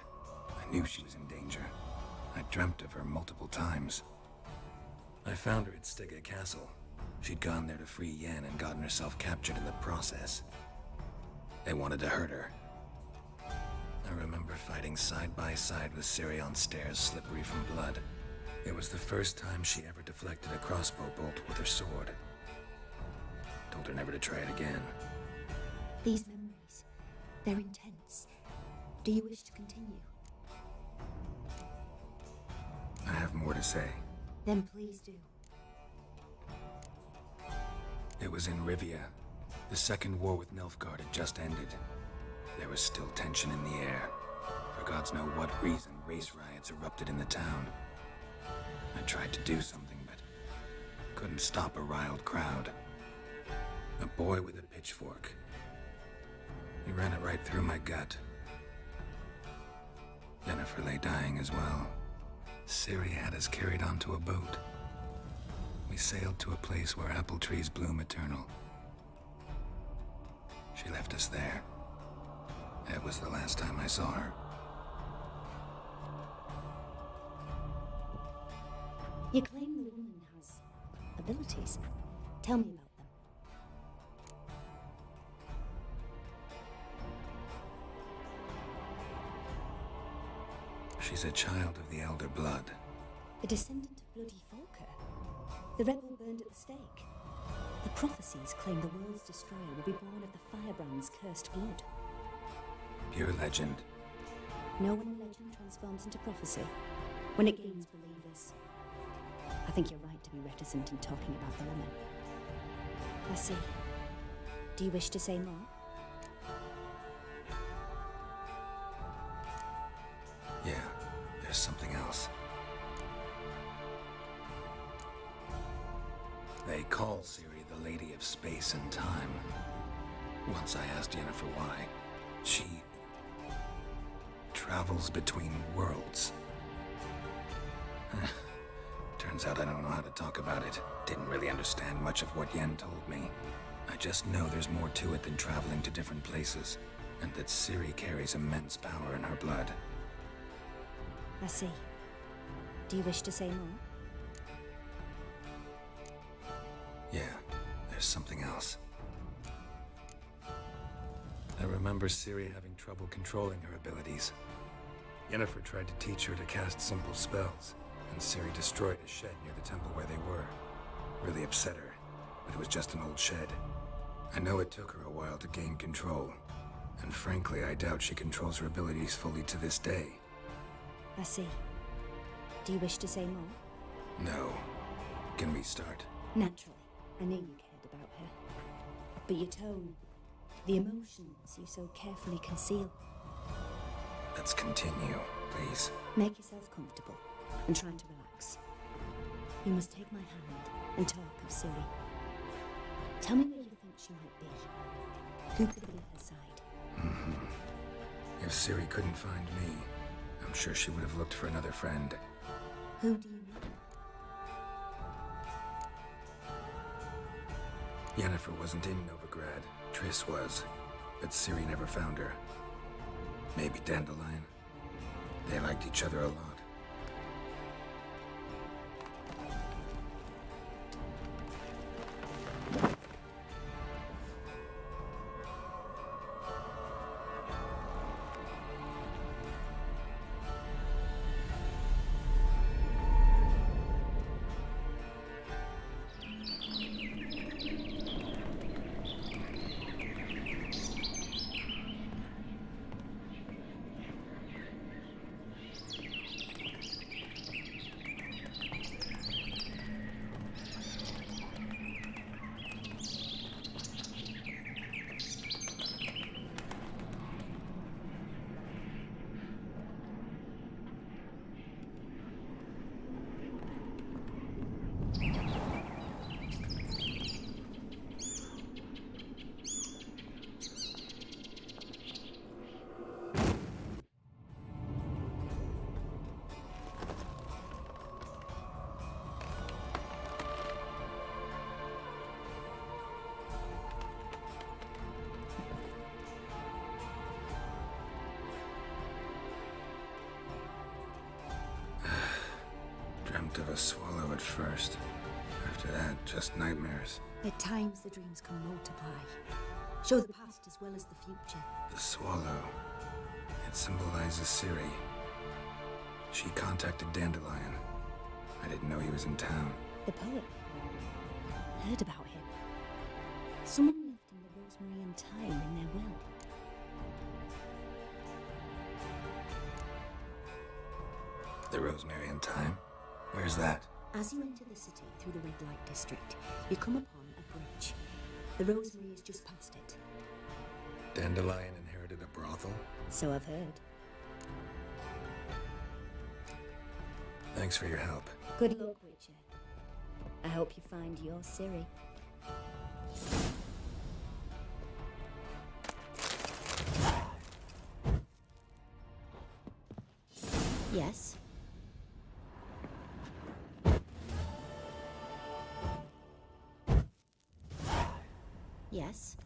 I knew she was in danger. I dreamt of her multiple times. I found her at Stygga Castle. She'd gone there to free Yen and gotten herself captured in the process. They wanted to hurt her. I remember fighting side by side with Ciri on stairs slippery from blood. It was the first time she ever deflected a crossbow bolt with her sword. Told her never to try it again. These memories, they're intense. Do you wish to continue? I have more to say. Then please do. It was in Rivia. The second war with Nilfgaard had just ended. There was still tension in the air. For gods know what reason, race riots erupted in the town. I tried to do something, but couldn't stop a riled crowd. A boy with a pitchfork. He ran it right through my gut. Yennefer lay dying as well. Ciri had us carried onto a boat. We sailed to a place where apple trees bloom eternal. She left us there. That was the last time I saw her. You claim the woman has abilities. Tell me about them. She's a child of the Elder Blood. The descendant of bloody Volker. The rebel burned at the stake. The prophecies claim the world's destroyer will be born of the Firebrand's cursed blood. Pure legend. No one in legend transforms into prophecy when it gains believers. I think you're right to be reticent in talking about the woman. I see. Do you wish to say more? Yeah, there's something else. They call Ciri the Lady of Space and Time. Once I asked Yennefer why. She travels between worlds. Turns out I don't know how to talk about it. Didn't really understand much of what Yen told me. I just know there's more to it than traveling to different places, and that Ciri carries immense power in her blood. I see. Do you wish to say more? Yeah, there's something else. I remember Ciri having trouble controlling her abilities. Yennefer tried to teach her to cast simple spells, and Ciri destroyed a shed near the temple where they were. Really upset her, but it was just an old shed. I know it took her a while to gain control, and frankly, I doubt she controls her abilities fully to this day. I see. Do you wish to say more? No. Can we start? Naturally. I knew you cared about her. But your tone, the emotions you so carefully conceal. Let's continue, please. Make yourself comfortable and try to relax. You must take my hand and talk of Siri. Tell me where you think she might be. Who could be her side? If Siri couldn't find me, I'm sure she would have looked for another friend. Who do you mean? Yennefer wasn't in Novigrad. Triss was, but Ciri never found her. Maybe Dandelion. They liked each other a lot. Dreamt of a swallow at first. After that, just nightmares. At times, the dreams can multiply. Show the past as well as the future. The swallow. It symbolizes Ciri. She contacted Dandelion. I didn't know he was in town. The poet. Heard about him. Someone left him the rosemary and thyme in their will. The rosemary and thyme? Where's that? As you enter the city through the red light district, you come upon a bridge. The rosemary is just past it. Dandelion inherited a brothel? So I've heard. Thanks for your help. Good luck, Witcher. I hope you find your Ciri. Yes? Yes?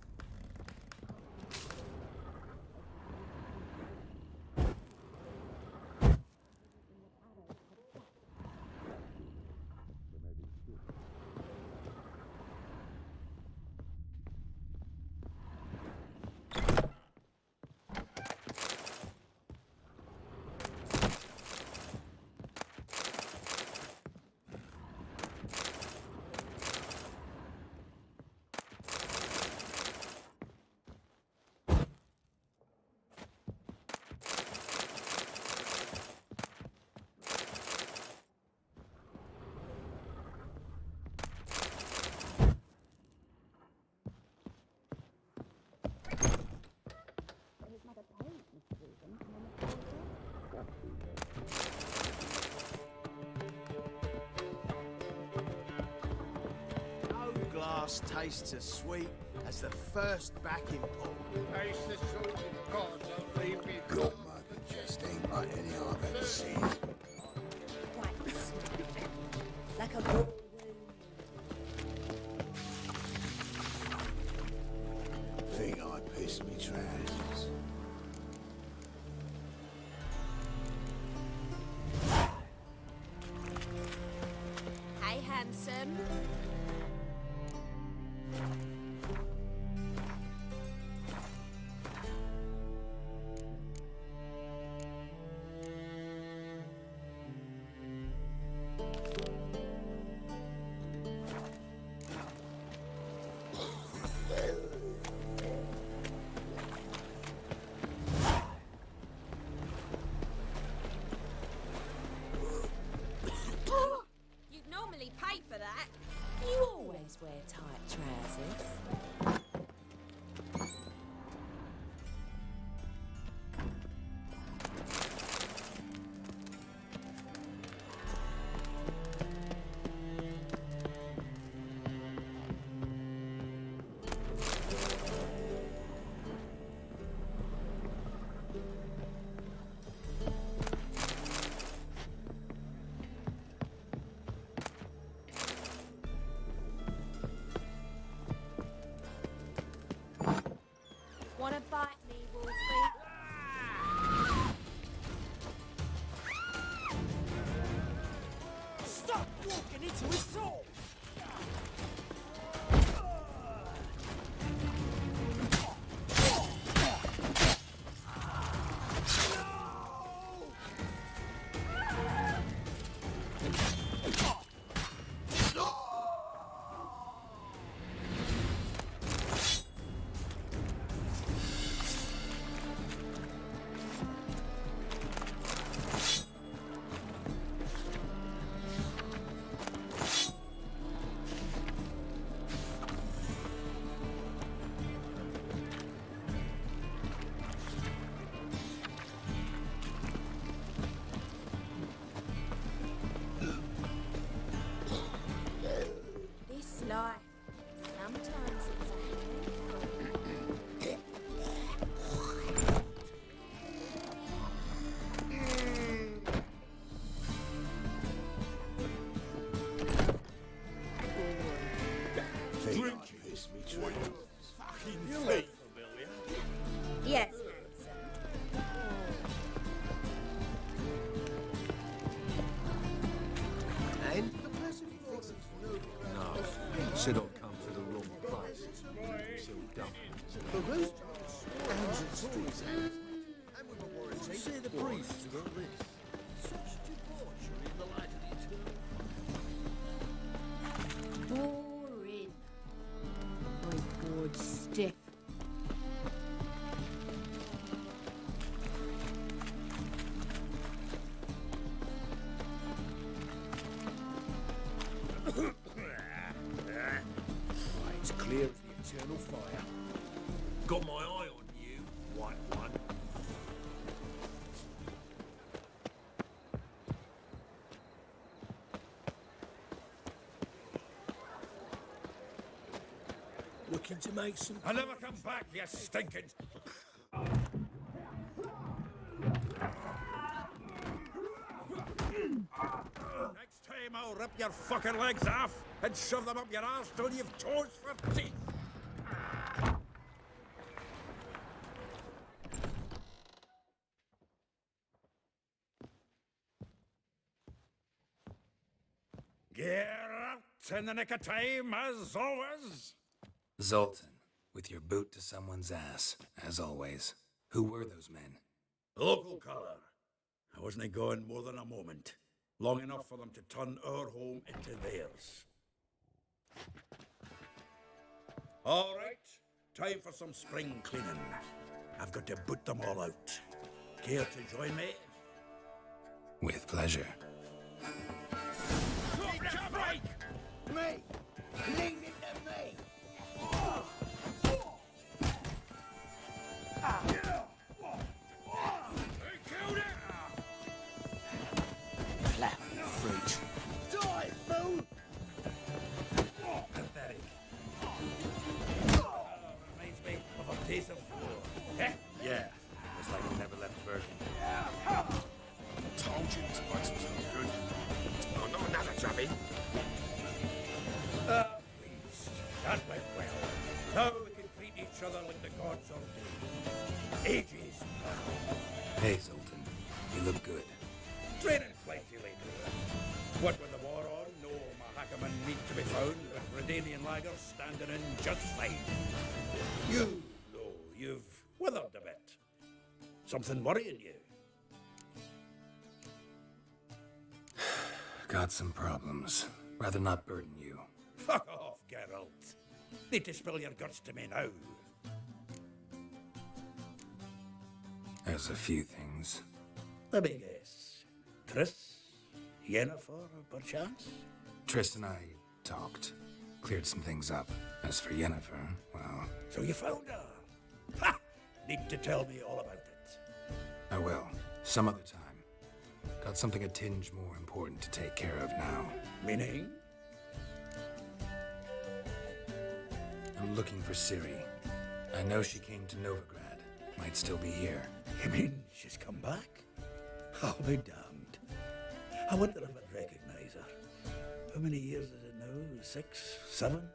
Glass tastes as sweet as the first backing pull. Taste the salt of God, don't leave me. Your mother just ain't like any I've ever seen. Quite sweet. Like a raw wound. Think I pissed me trousers. Hey, handsome. You'd normally pay for that. You always wear tight trousers. Yes, handsome. And? No, said I'd come to the wrong place. So dumb. But who's trying to stories and with a warranty? Say the priest got this. Such debauchery in the light of the eternal. Boring. My board's stiff. It's clear as the eternal fire. Got my eye on you, white one. Looking to make some... I'll never come back, you stinking... Next time I'll rip your fucking legs off and shove them up your arse till you've toes for teeth. Get out in the nick of time, as always. Zoltan, with your boot to someone's ass, as always. Who were those men? Local colour. I wasn't going more than a moment. Long enough for them to turn our home into theirs. All right, time for some spring cleaning. I've got to boot them all out. Care to join me? With pleasure. Me! Leave it to me! Clap, freak. Die, fool! Pathetic. Reminds me of a piece of floor. Eh? Yeah, it's like you never left Bergen. Told you this place was no good. Oh, not another chubby. Please. That went well. Now we can treat each other like the gods ordained. Ages past. Hey, Zoltan, you look good. Training plenty later. What with the war on, no Mahakaman meat to be found, but Redanian lagers standing in just fine. You know you've withered a bit. Something worrying you? Got some problems. Rather not burden you. Fuck off, Geralt. Need to spill your guts to me now. There's a few things. Let me guess. Triss? Yennefer, perchance? Triss and I talked. Cleared some things up. As for Yennefer, well... So you found her? Ha! Need to tell me all about it. I will. Some other time. Got something a tinge more important to take care of now. Meaning? I'm looking for Ciri. I know she came to Novigrad. Might still be here. You mean she's come back? I'll be damned. I wonder if I'd recognize her. How many years is it now? 6, 7?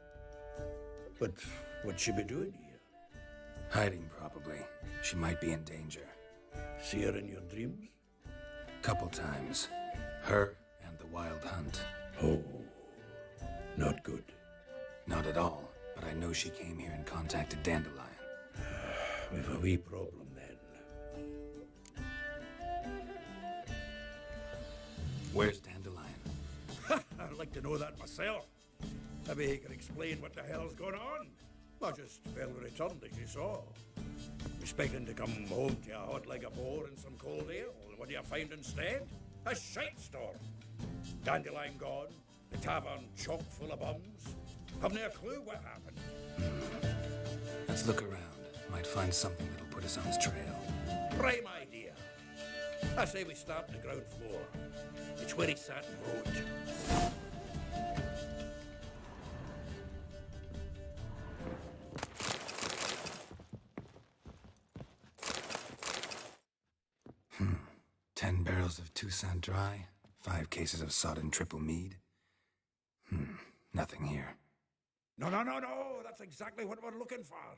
But what'd she be doing here? Hiding, probably. She might be in danger. See her in your dreams? Couple times. Her and the Wild Hunt. Oh, not good. Not at all, but I know she came here and contacted Dandelion. We've a wee problem then. Where's Dandelion? I'd like to know that myself. Maybe he can explain what the hell's going on. I just fell returned, as you saw. Expecting to come home to a hot like a boar and some cold ale. And what do you find instead? A shite storm. Dandelion gone, the tavern chock full of bums. Haven't a clue what happened. Let's look around. Might find something that'll put us on his trail. Prime idea. I say we start on the ground floor. It's where he sat and wrote. Hmm. 10 barrels of Toussaint Dry, 5 cases of sodden triple mead. Nothing here. No. That's exactly what we're looking for.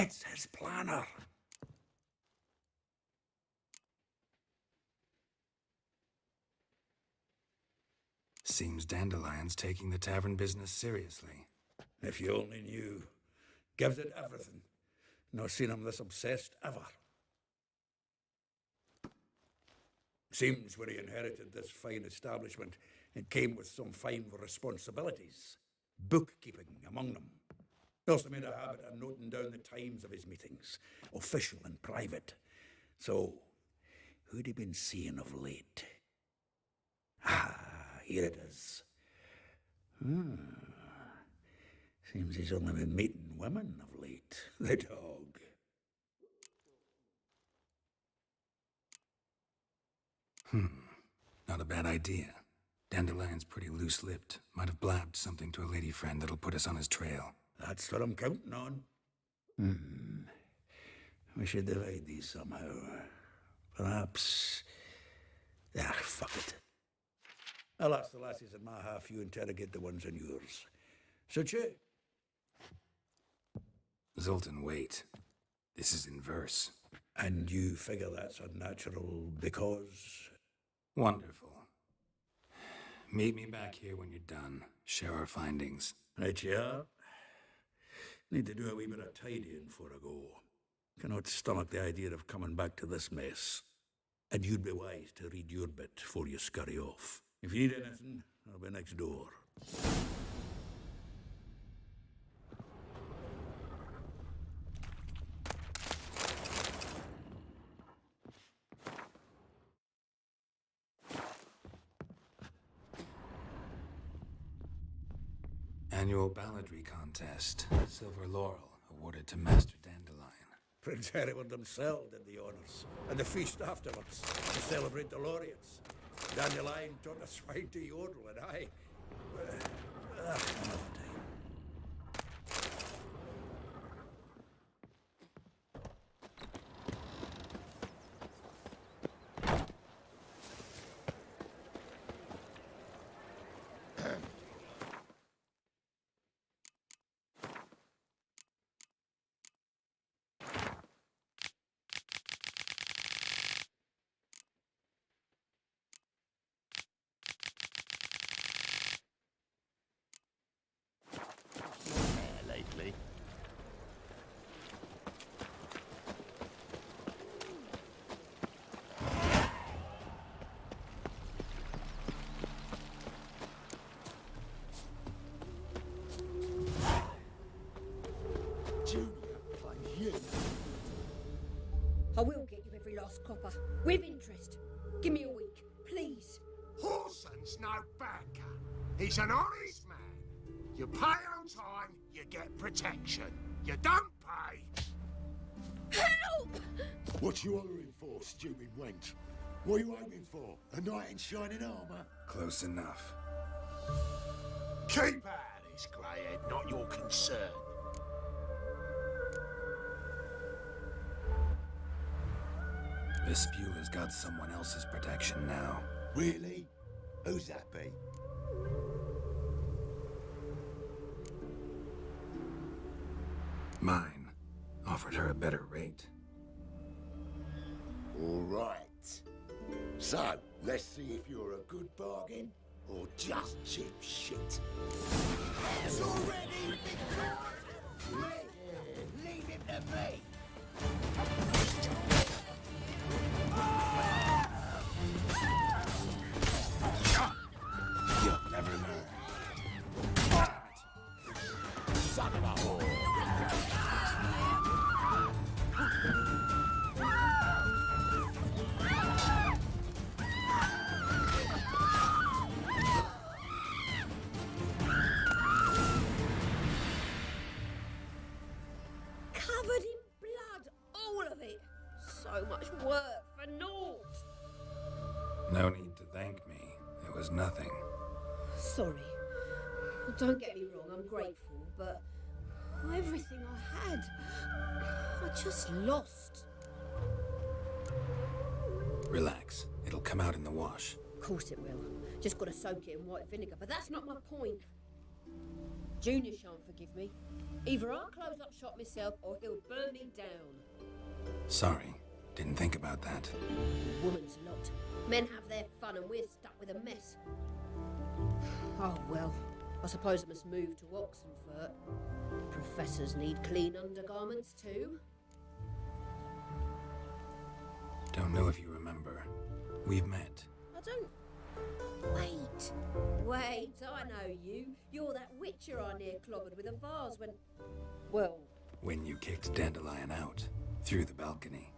It's his planner. Seems Dandelion's taking the tavern business seriously. If you only knew. Gives it everything. Not seen him this obsessed ever. Seems when he inherited this fine establishment, it came with some fine responsibilities. Bookkeeping among them. He also made a habit of noting down the times of his meetings, official and private. So, who'd he been seeing of late? Ah, here it is. Seems he's only been meeting women of late. The dog. Not a bad idea. Dandelion's pretty loose-lipped. Might have blabbed something to a lady friend that'll put us on his trail. That's what I'm counting on. We should divide these somehow. Perhaps... fuck it. I'll ask the lassies in my half, you interrogate the ones in yours. Such it? Zoltan, wait. This is in verse. And you figure that's unnatural because... Wonderful. Meet me back here when you're done. Share our findings. Right, yeah. Need to do a wee bit of tidying before I go. Cannot stomach the idea of coming back to this mess. And you'd be wise to read your bit before you scurry off. If you need anything, I'll be next door. Annual balladry contest. Silver laurel awarded to Master Dandelion. Prince Hereward himself did the honours, and the feast afterwards, to celebrate the laureates. Dandelion taught the swine to yodel, and I... another time. Lately. I will get you every last copper, with interest. Give me a week, please. Horson's no banker. He's an honest man. You pay on time, you get protection. You don't pay... Help! What you hollering for, stupid wench? What are you hoping for? A knight in shining armour? Close enough. Keep out of this, greyhead, not your concern. Vespula's got someone else's protection now. Really? Who's that be? Mine. Offered her a better rate. All right. So, let's see if you're a good bargain or just cheap shit. It's already been caught. Leave him to me. You'll never learn. Son of a whore. Covered in blood, all of it. So much work for naught. No need to thank me. It was nothing. Sorry. Well, don't get me wrong, I'm grateful, but everything I had, I just lost. Relax. It'll come out in the wash. Of course it will. Just gotta soak it in white vinegar, but that's not my point. Junior shan't forgive me. Either I'll close up shop myself or he'll burn me down. Sorry, didn't think about that. Woman's lot. Men have their fun and we're stuck with a mess. Oh well, I suppose I must move to Oxenfurt. Professors need clean undergarments too. Don't know if you remember. We've met. I don't... Wait, I know you. You're that witcher I near clobbered with a vase when... Well... When you kicked Dandelion out, through the balcony.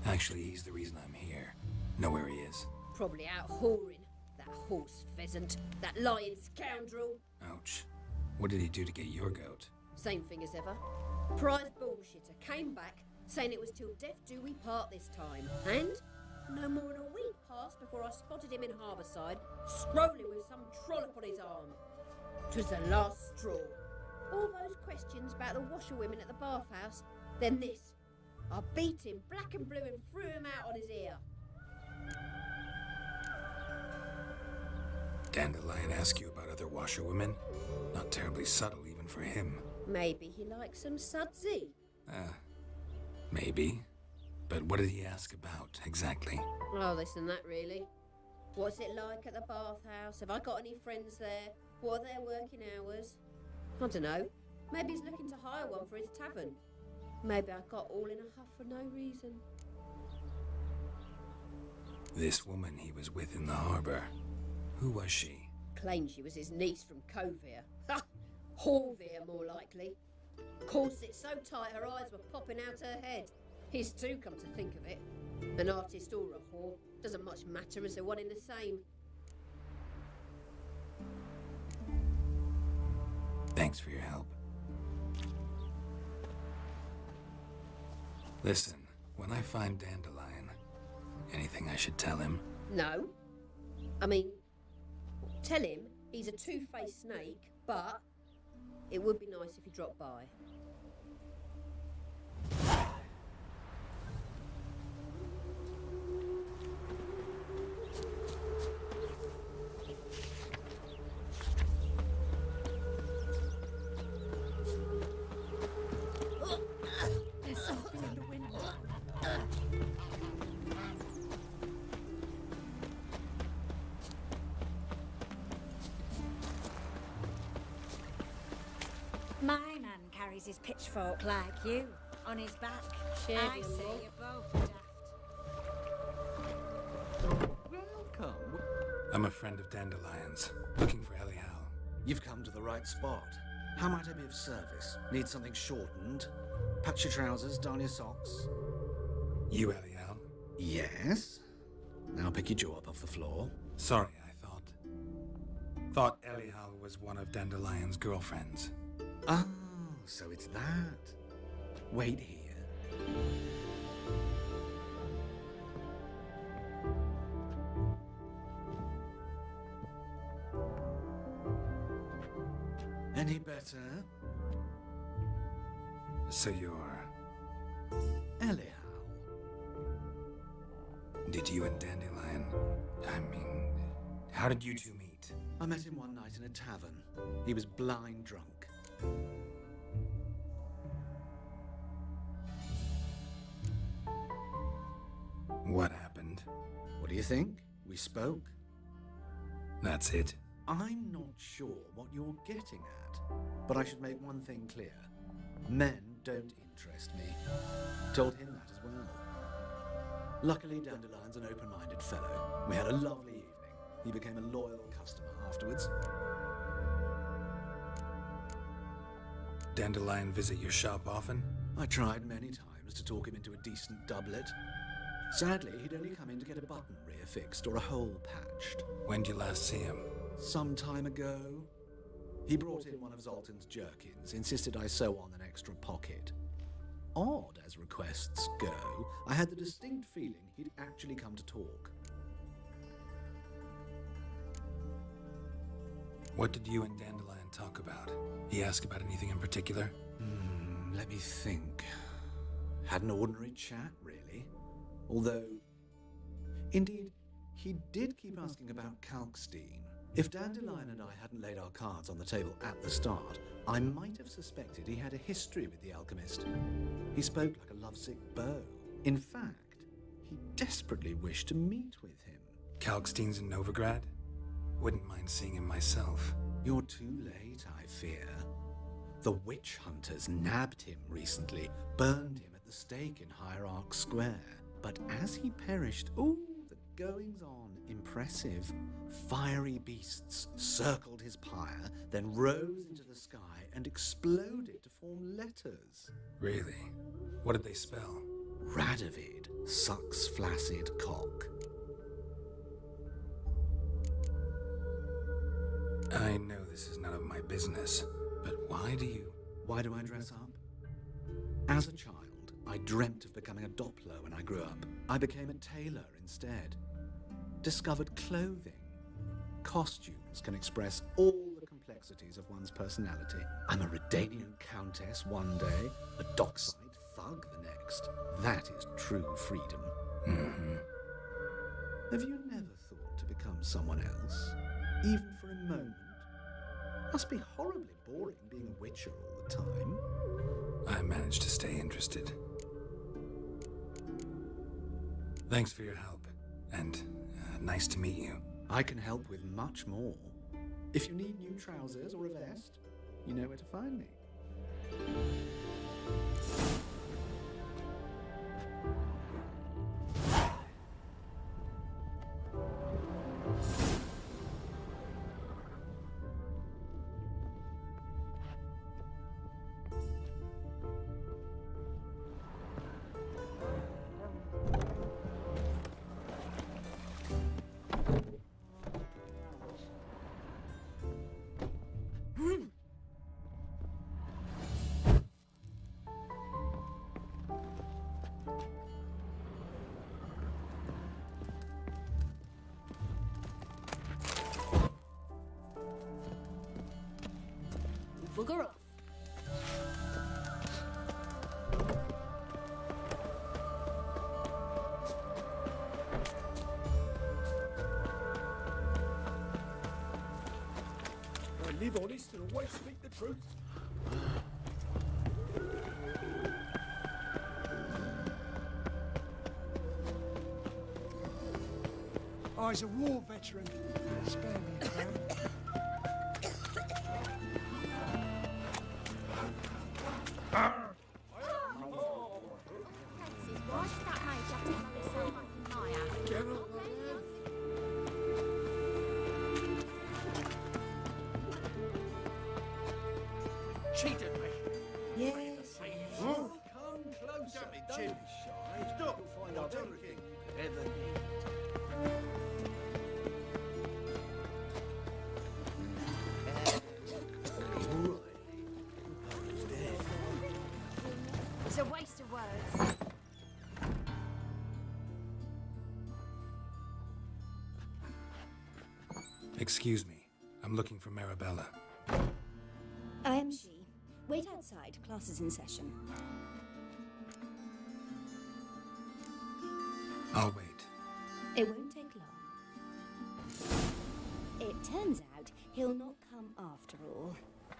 Actually, he's the reason I'm here. Know where he is. Probably out whoring. That horse pheasant. That lying scoundrel. Ouch. What did he do to get your goat? Same thing as ever. Prize bullshitter came back, saying it was till death do we part this time. And no more than a week passed before I spotted him in Harbourside, strolling with some trollop on his arm. 'Twas the last straw. All those questions about the washerwomen at the bathhouse, then this. I beat him black and blue and threw him out on his ear. Dandelion ask you about other washerwomen? Not terribly subtle even for him. Maybe he likes some sudsy. Maybe. But what did he ask about, exactly? Oh, this and that, really. What's it like at the bathhouse? Have I got any friends there? What are their working hours? I don't know. Maybe he's looking to hire one for his tavern. Maybe I got all in a huff for no reason. This woman he was with in the harbour. Who was she? Claimed she was his niece from Covere. Ha! Horvere, more likely. Corset so tight her eyes were popping out her head. His too, come to think of it. An artist or a whore. Doesn't much matter as they're one in the same. Thanks for your help. Listen, when I find Dandelion, anything I should tell him? No. I mean, tell him he's a two-faced snake, but it would be nice if he dropped by. There's something in the window. My man carries his pitchfork like you, on his back. I say you're both daft. Welcome. I'm a friend of Dandelion's, looking for Ellie Hal. You've come to the right spot. How might I be of service? Need something shortened? Patch your trousers, darn your socks. You Ellie Hal? Yes. Now pick your jaw up off the floor. Sorry, I thought Ellie Hal was one of Dandelion's girlfriends. Oh, so it's that. Wait here. Any better? So you're... Ellie Hal. Did you and Dandelion... how did you two meet? I met him one night in a tavern. He was blind drunk. What happened? What do you think? We spoke? That's it? I'm not sure what you're getting at, but I should make one thing clear. Men don't interest me. Told him that as well. Luckily, Dandelion's an open-minded fellow. We had a lovely evening. He became a loyal customer afterwards. Dandelion visit your shop often? I tried many times to talk him into a decent doublet. Sadly, he'd only come in to get a button rear fixed or a hole patched. When'd you last see him? Some time ago. He brought in one of Zoltan's jerkins, insisted I sew on an extra pocket. Odd as requests go, I had the distinct feeling he'd actually come to talk. What did you and Dandelion talk about? He asked about anything in particular? Let me think. Had an ordinary chat, really. Although, indeed, he did keep asking about Kalkstein. If Dandelion and I hadn't laid our cards on the table at the start, I might have suspected he had a history with the alchemist. He spoke like a lovesick beau. In fact, he desperately wished to meet with him. Kalkstein's in Novigrad? Wouldn't mind seeing him myself. You're too late, I fear. The witch hunters nabbed him recently, burned him at the stake in Hierarch Square. But as he perished, ooh, the goings-on, impressive. Fiery beasts circled his pyre, then rose into the sky and exploded to form letters. Really? What did they spell? Radovid sucks flaccid cock. I know this is none of my business, but why do I dress up? As a child, I dreamt of becoming a Doppler when I grew up. I became a tailor instead. Discovered clothing. Costumes can express all the complexities of one's personality. I'm a Redanian countess one day, a dockside thug the next. That is true freedom. Mm-hmm. Have you never thought to become someone else? Even for a moment? Must be horribly boring being a witcher all the time. I managed to stay interested. Thanks for your help, and nice to meet you. I can help with much more. If you need new trousers or a vest, you know where to find me. Bugger off. I live honest and always speak the truth. I was a war veteran. Spare me a crown. Cheated me. Yes. Oh, come closer. Don't be chilly shy. Stop and find out everything you could ever need. It's a waste of words. Excuse me. I'm looking for Marabella. I am she. Wait outside. Class is in session. I'll wait. It won't take long. It turns out he'll not come after all.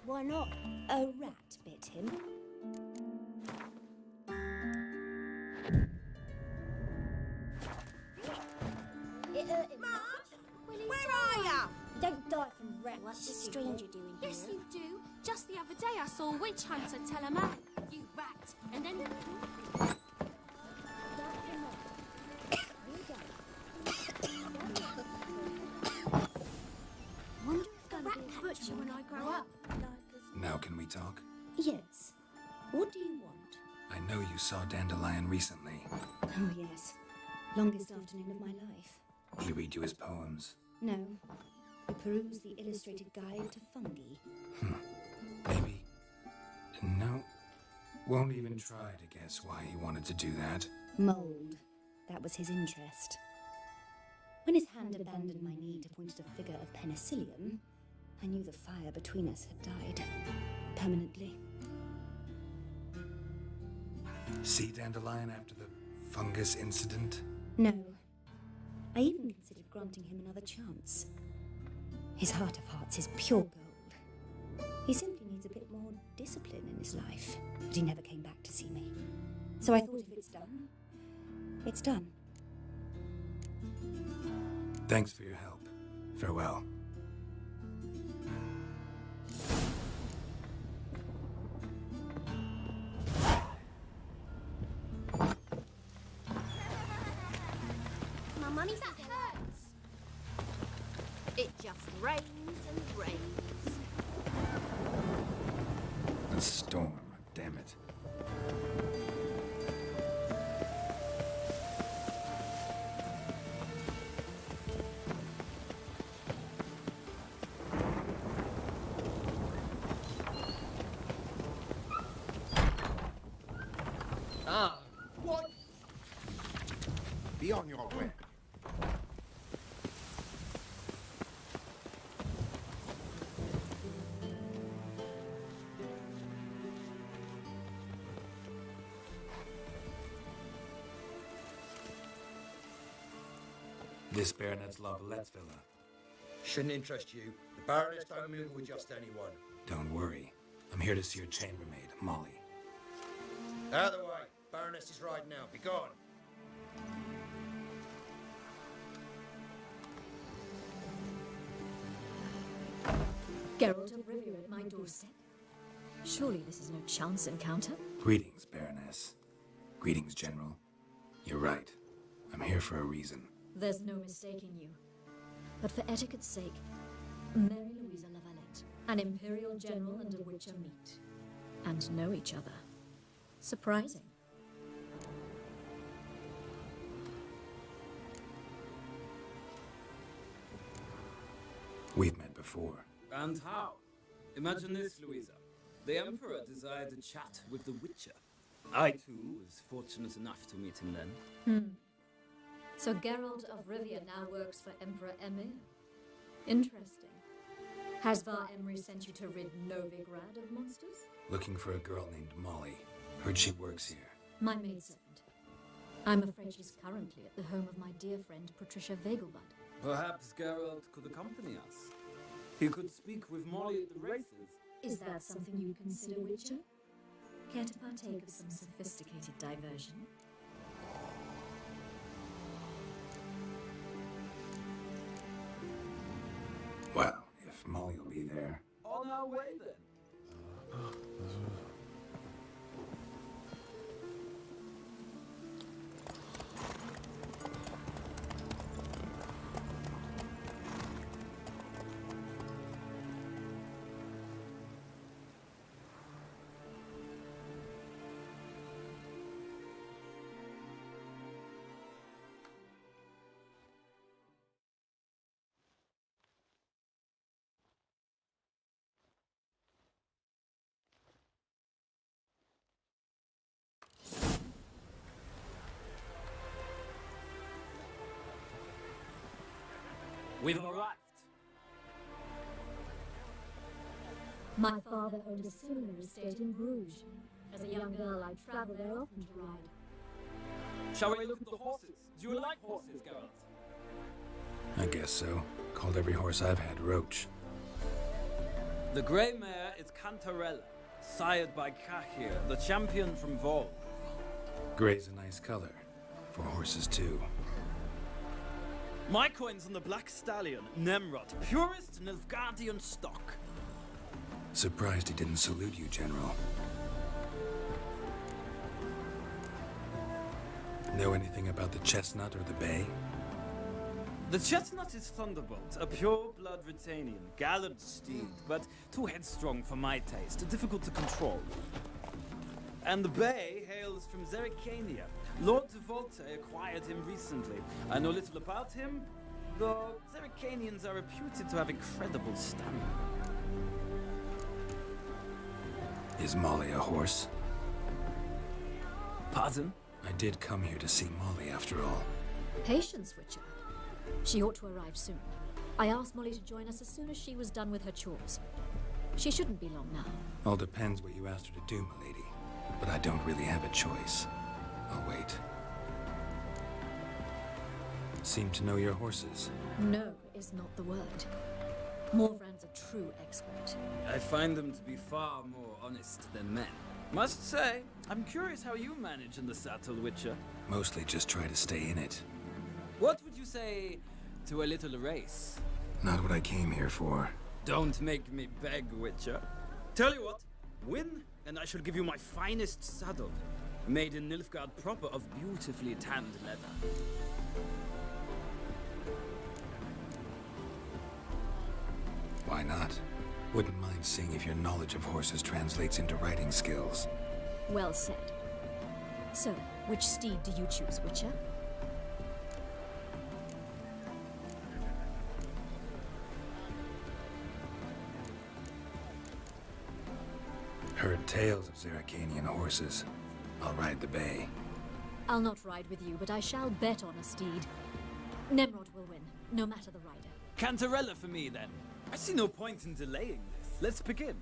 Why not? A rat bit him. It hurt him. Where are ya? You don't die from rats. What's a stranger doing here? Yes, you do. Just the other day I saw a witch hunter tell a man, "You rat," and then... Wonder if the rat can butcher when I grow up. Now can we talk? Yes. What do you want? I know you saw Dandelion recently. Oh, yes. Longest afternoon of my life. He read you his poems. No. We peruse the illustrated guide to fungi. Maybe. No. Won't even try to guess why he wanted to do that. Mold. That was his interest. When his hand abandoned my knee to point at a figure of penicillium, I knew the fire between us had died. Permanently. See Dandelion after the fungus incident? No. I even considered granting him another chance. His heart of hearts is pure gold. He simply needs a bit more discipline in his life. But he never came back to see me. So I thought if it's done, it's done. Thanks for your help. Farewell. My mummy says it hurts. It just rains and rains. A storm, damn it. Ah, what? Be on your way. This Baronet's Lavalette villa. Shouldn't interest you. The Baroness don't mingle with just anyone. Don't worry. I'm here to see your chambermaid, Molly. Out of the way. Baroness is riding now. Be gone. Geralt of Rivia at my doorstep. Surely this is no chance encounter? Greetings, Baroness. Greetings, General. You're right. I'm here for a reason. There's no mistaking you. But for etiquette's sake, Mary Louisa Lavalette, an Imperial General and a Witcher meet. And know each other. Surprising. We've met before. And how? Imagine this, Louisa. The Emperor desired a chat with the Witcher. I, too, was fortunate enough to meet him then. So Geralt of Rivia now works for Emperor Emir? Interesting. Has Var Emry sent you to rid Novigrad of monsters? Looking for a girl named Molly. Heard she works here. My maidservant. I'm afraid she's currently at the home of my dear friend Patricia Vegelbud. Perhaps Geralt could accompany us. He could speak with Molly at the races. Is that something you consider, Witcher? Care to partake of some sophisticated diversion? Well, if Molly will be there. On our way then. We've arrived. My father owned a similar estate in Bruges. As a young girl, I traveled there often to ride. Shall we look at the horses? Do you like horses, Geralt? I guess so. Called every horse I've had Roach. The grey mare is Cantarella, sired by Cahir, the champion from Vol. Grey's a nice color. For horses, too. My coin's on the Black Stallion, Nemrod, purest Nilfgaardian stock. Surprised he didn't salute you, General. Know anything about the chestnut or the bay? The chestnut is Thunderbolt, a pure-blood Britannian, gallant steed, but too headstrong for my taste, difficult to control. And the bay hails from Zerrikania. Lord de Volte acquired him recently. I know little about him, though Zerrikanians are reputed to have incredible stamina. Is Molly a horse? Pardon? I did come here to see Molly, after all. Patience, Witcher. She ought to arrive soon. I asked Molly to join us as soon as she was done with her chores. She shouldn't be long now. All depends what you asked her to do, milady. But I don't really have a choice. I'll wait. Seem to know your horses. No is not the word. Morvran's a true expert. I find them to be far more honest than men. Must say, I'm curious how you manage in the Saddle, Witcher. Mostly just try to stay in it. What would you say to a little race? Not what I came here for. Don't make me beg, Witcher. Tell you what, win, and I shall give you my finest saddle. Made in Nilfgaard proper of beautifully tanned leather. Why not? Wouldn't mind seeing if your knowledge of horses translates into riding skills. Well said. So, which steed do you choose, Witcher? Heard tales of Zeracanian horses. I'll ride the bay. I'll not ride with you, but I shall bet on a steed. Nemrod will win, no matter the rider. Cantarella for me, then. I see no point in delaying this. Let's begin.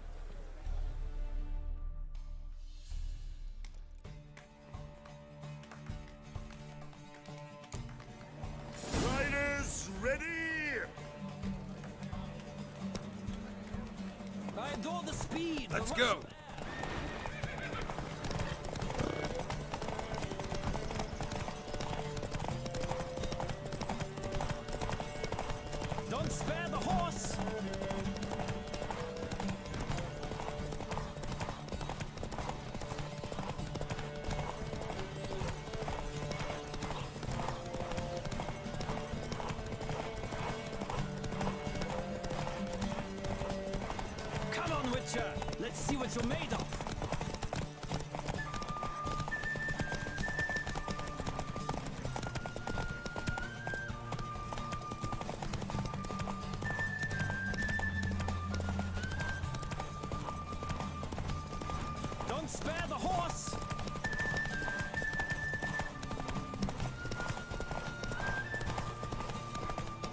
Riders, ready? I adore the speed. Let's go. Don't spare the horse! Come on, Witcher! Let's see what you're made of! Don't spare the horse!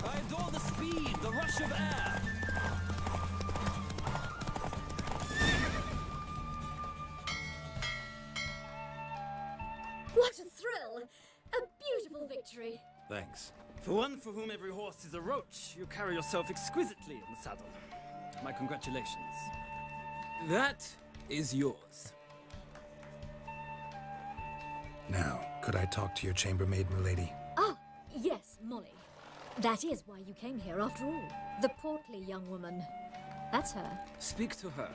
I adore the speed, the rush of air! What a thrill! A beautiful victory. Thanks. For one for whom every horse is a roach, you carry yourself exquisitely in the saddle. My congratulations. That is yours. Now, could I talk to your chambermaid, milady? Ah, yes, Molly. That is why you came here after all. The portly young woman. That's her. Speak to her.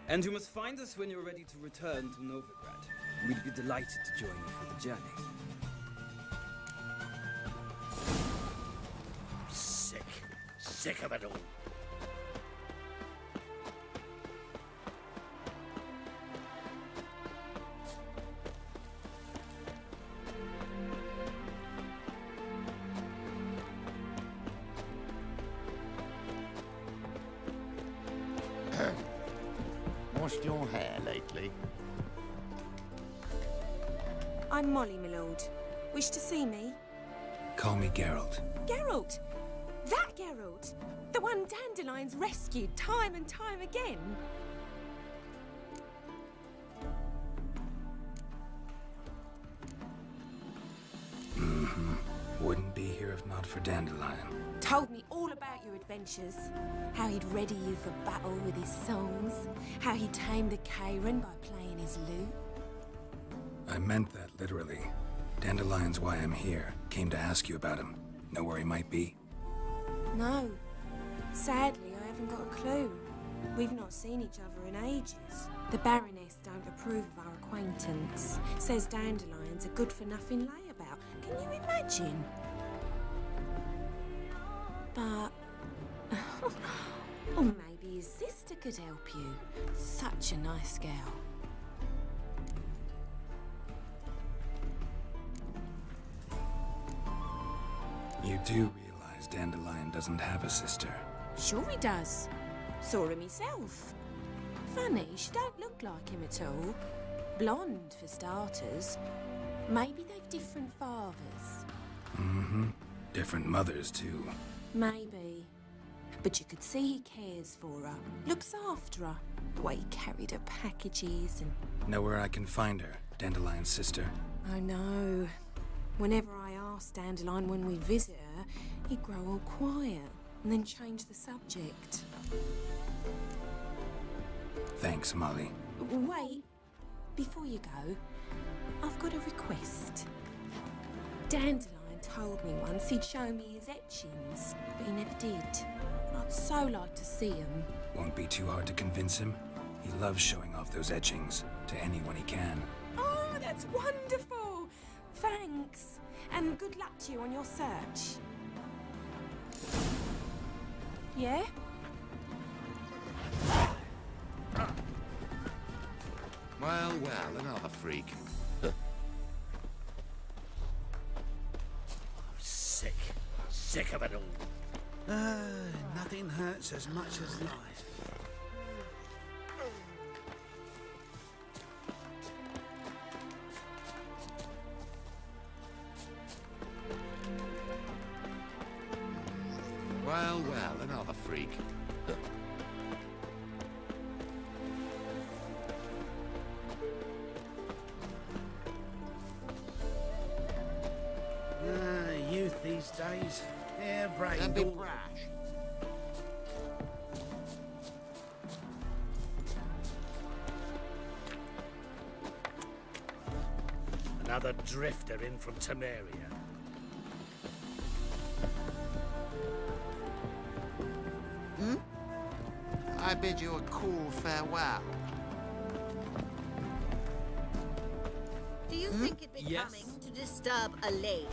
And you must find us when you're ready to return to Novigrad. We'd be delighted to join you for the journey. Sick of it all. Washed your hair lately? I'm Molly, my lord. Wish to see me? Call me Geralt. Geralt! That Geralt! The one Dandelion's rescued time and time again! Wouldn't be here if not for Dandelion. Told me all about your adventures. How he'd ready you for battle with his songs. How he tamed the Kairan by playing his lute. I meant that literally. Dandelion's why I'm here. Came to ask you about him. Know where he might be? No. Sadly, I haven't got a clue. We've not seen each other in ages. The Baroness don't approve of our acquaintance. Says Dandelion's a good-for-nothing layabout. Can you imagine? But... or maybe his sister could help you. Such a nice girl. You do realize Dandelion doesn't have a sister. Sure he does. Saw him himself. Funny, she don't look like him at all. Blonde, for starters. Maybe they've different fathers. Different mothers, too. Maybe. But you could see he cares for her. Looks after her. The way he carried her packages and... Know where I can find her, Dandelion's sister? I know. Whenever I asked Dandelion when we'd visit her, he'd grow all quiet. and then change the subject. Thanks, Molly. Wait, before you go, I've got a request. Dandelion told me once he'd show me his etchings, but he never did. I'd so like to see them. Won't be too hard to convince him. He loves showing off those etchings to anyone he can. Oh, that's wonderful! Thanks, and good luck to you on your search. Yeah? Well, another freak. I'm sick. Sick of it all. Nothing hurts as much as life. Well, another freak. Youth these days, they're brain. Don't be brash. Another drifter in from Temeria. I bid you a cool farewell. Do you think it becoming to disturb a lady?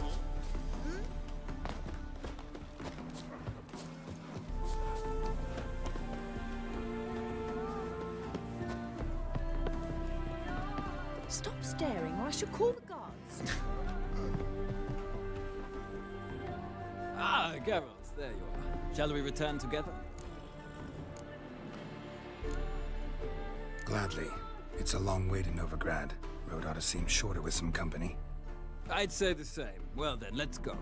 Stop staring or I shall call the guards. Ah, Geralt, there you are. Shall we return together? Gladly. It's a long way to Novigrad. Road ought to seem shorter with some company. I'd say the same. Well then, let's go.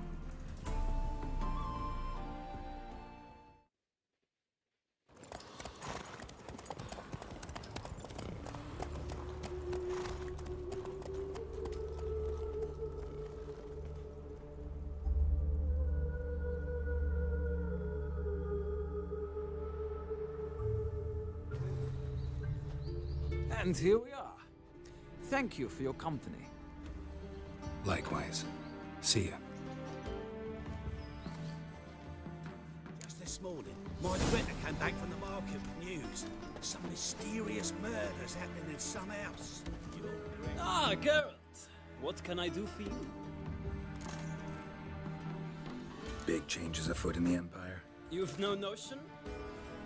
And here we are. Thank you for your company. Likewise. See ya. Just this morning, my Twitter came back from the market with news. Some mysterious murders happening in some house. Ah, Geralt. What can I do for you? Big changes afoot in the Empire. You've no notion?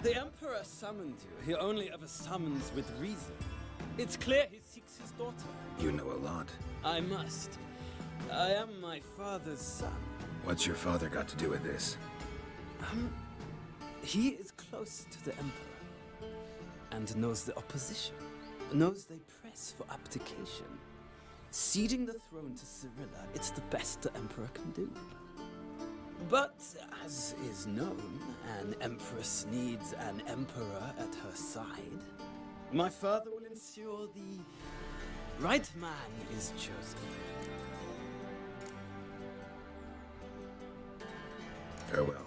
The Emperor summoned you. He only ever summons with reason. It's clear he seeks his daughter. You know a lot. I must. I am my father's son. What's your father got to do with this? He is close to the Emperor and knows the opposition, knows they press for abdication. Ceding the throne to Cyrilla, it's the best the Emperor can do. But, as is known, an Empress needs an Emperor at her side. My father will ensure the right man is chosen. Farewell.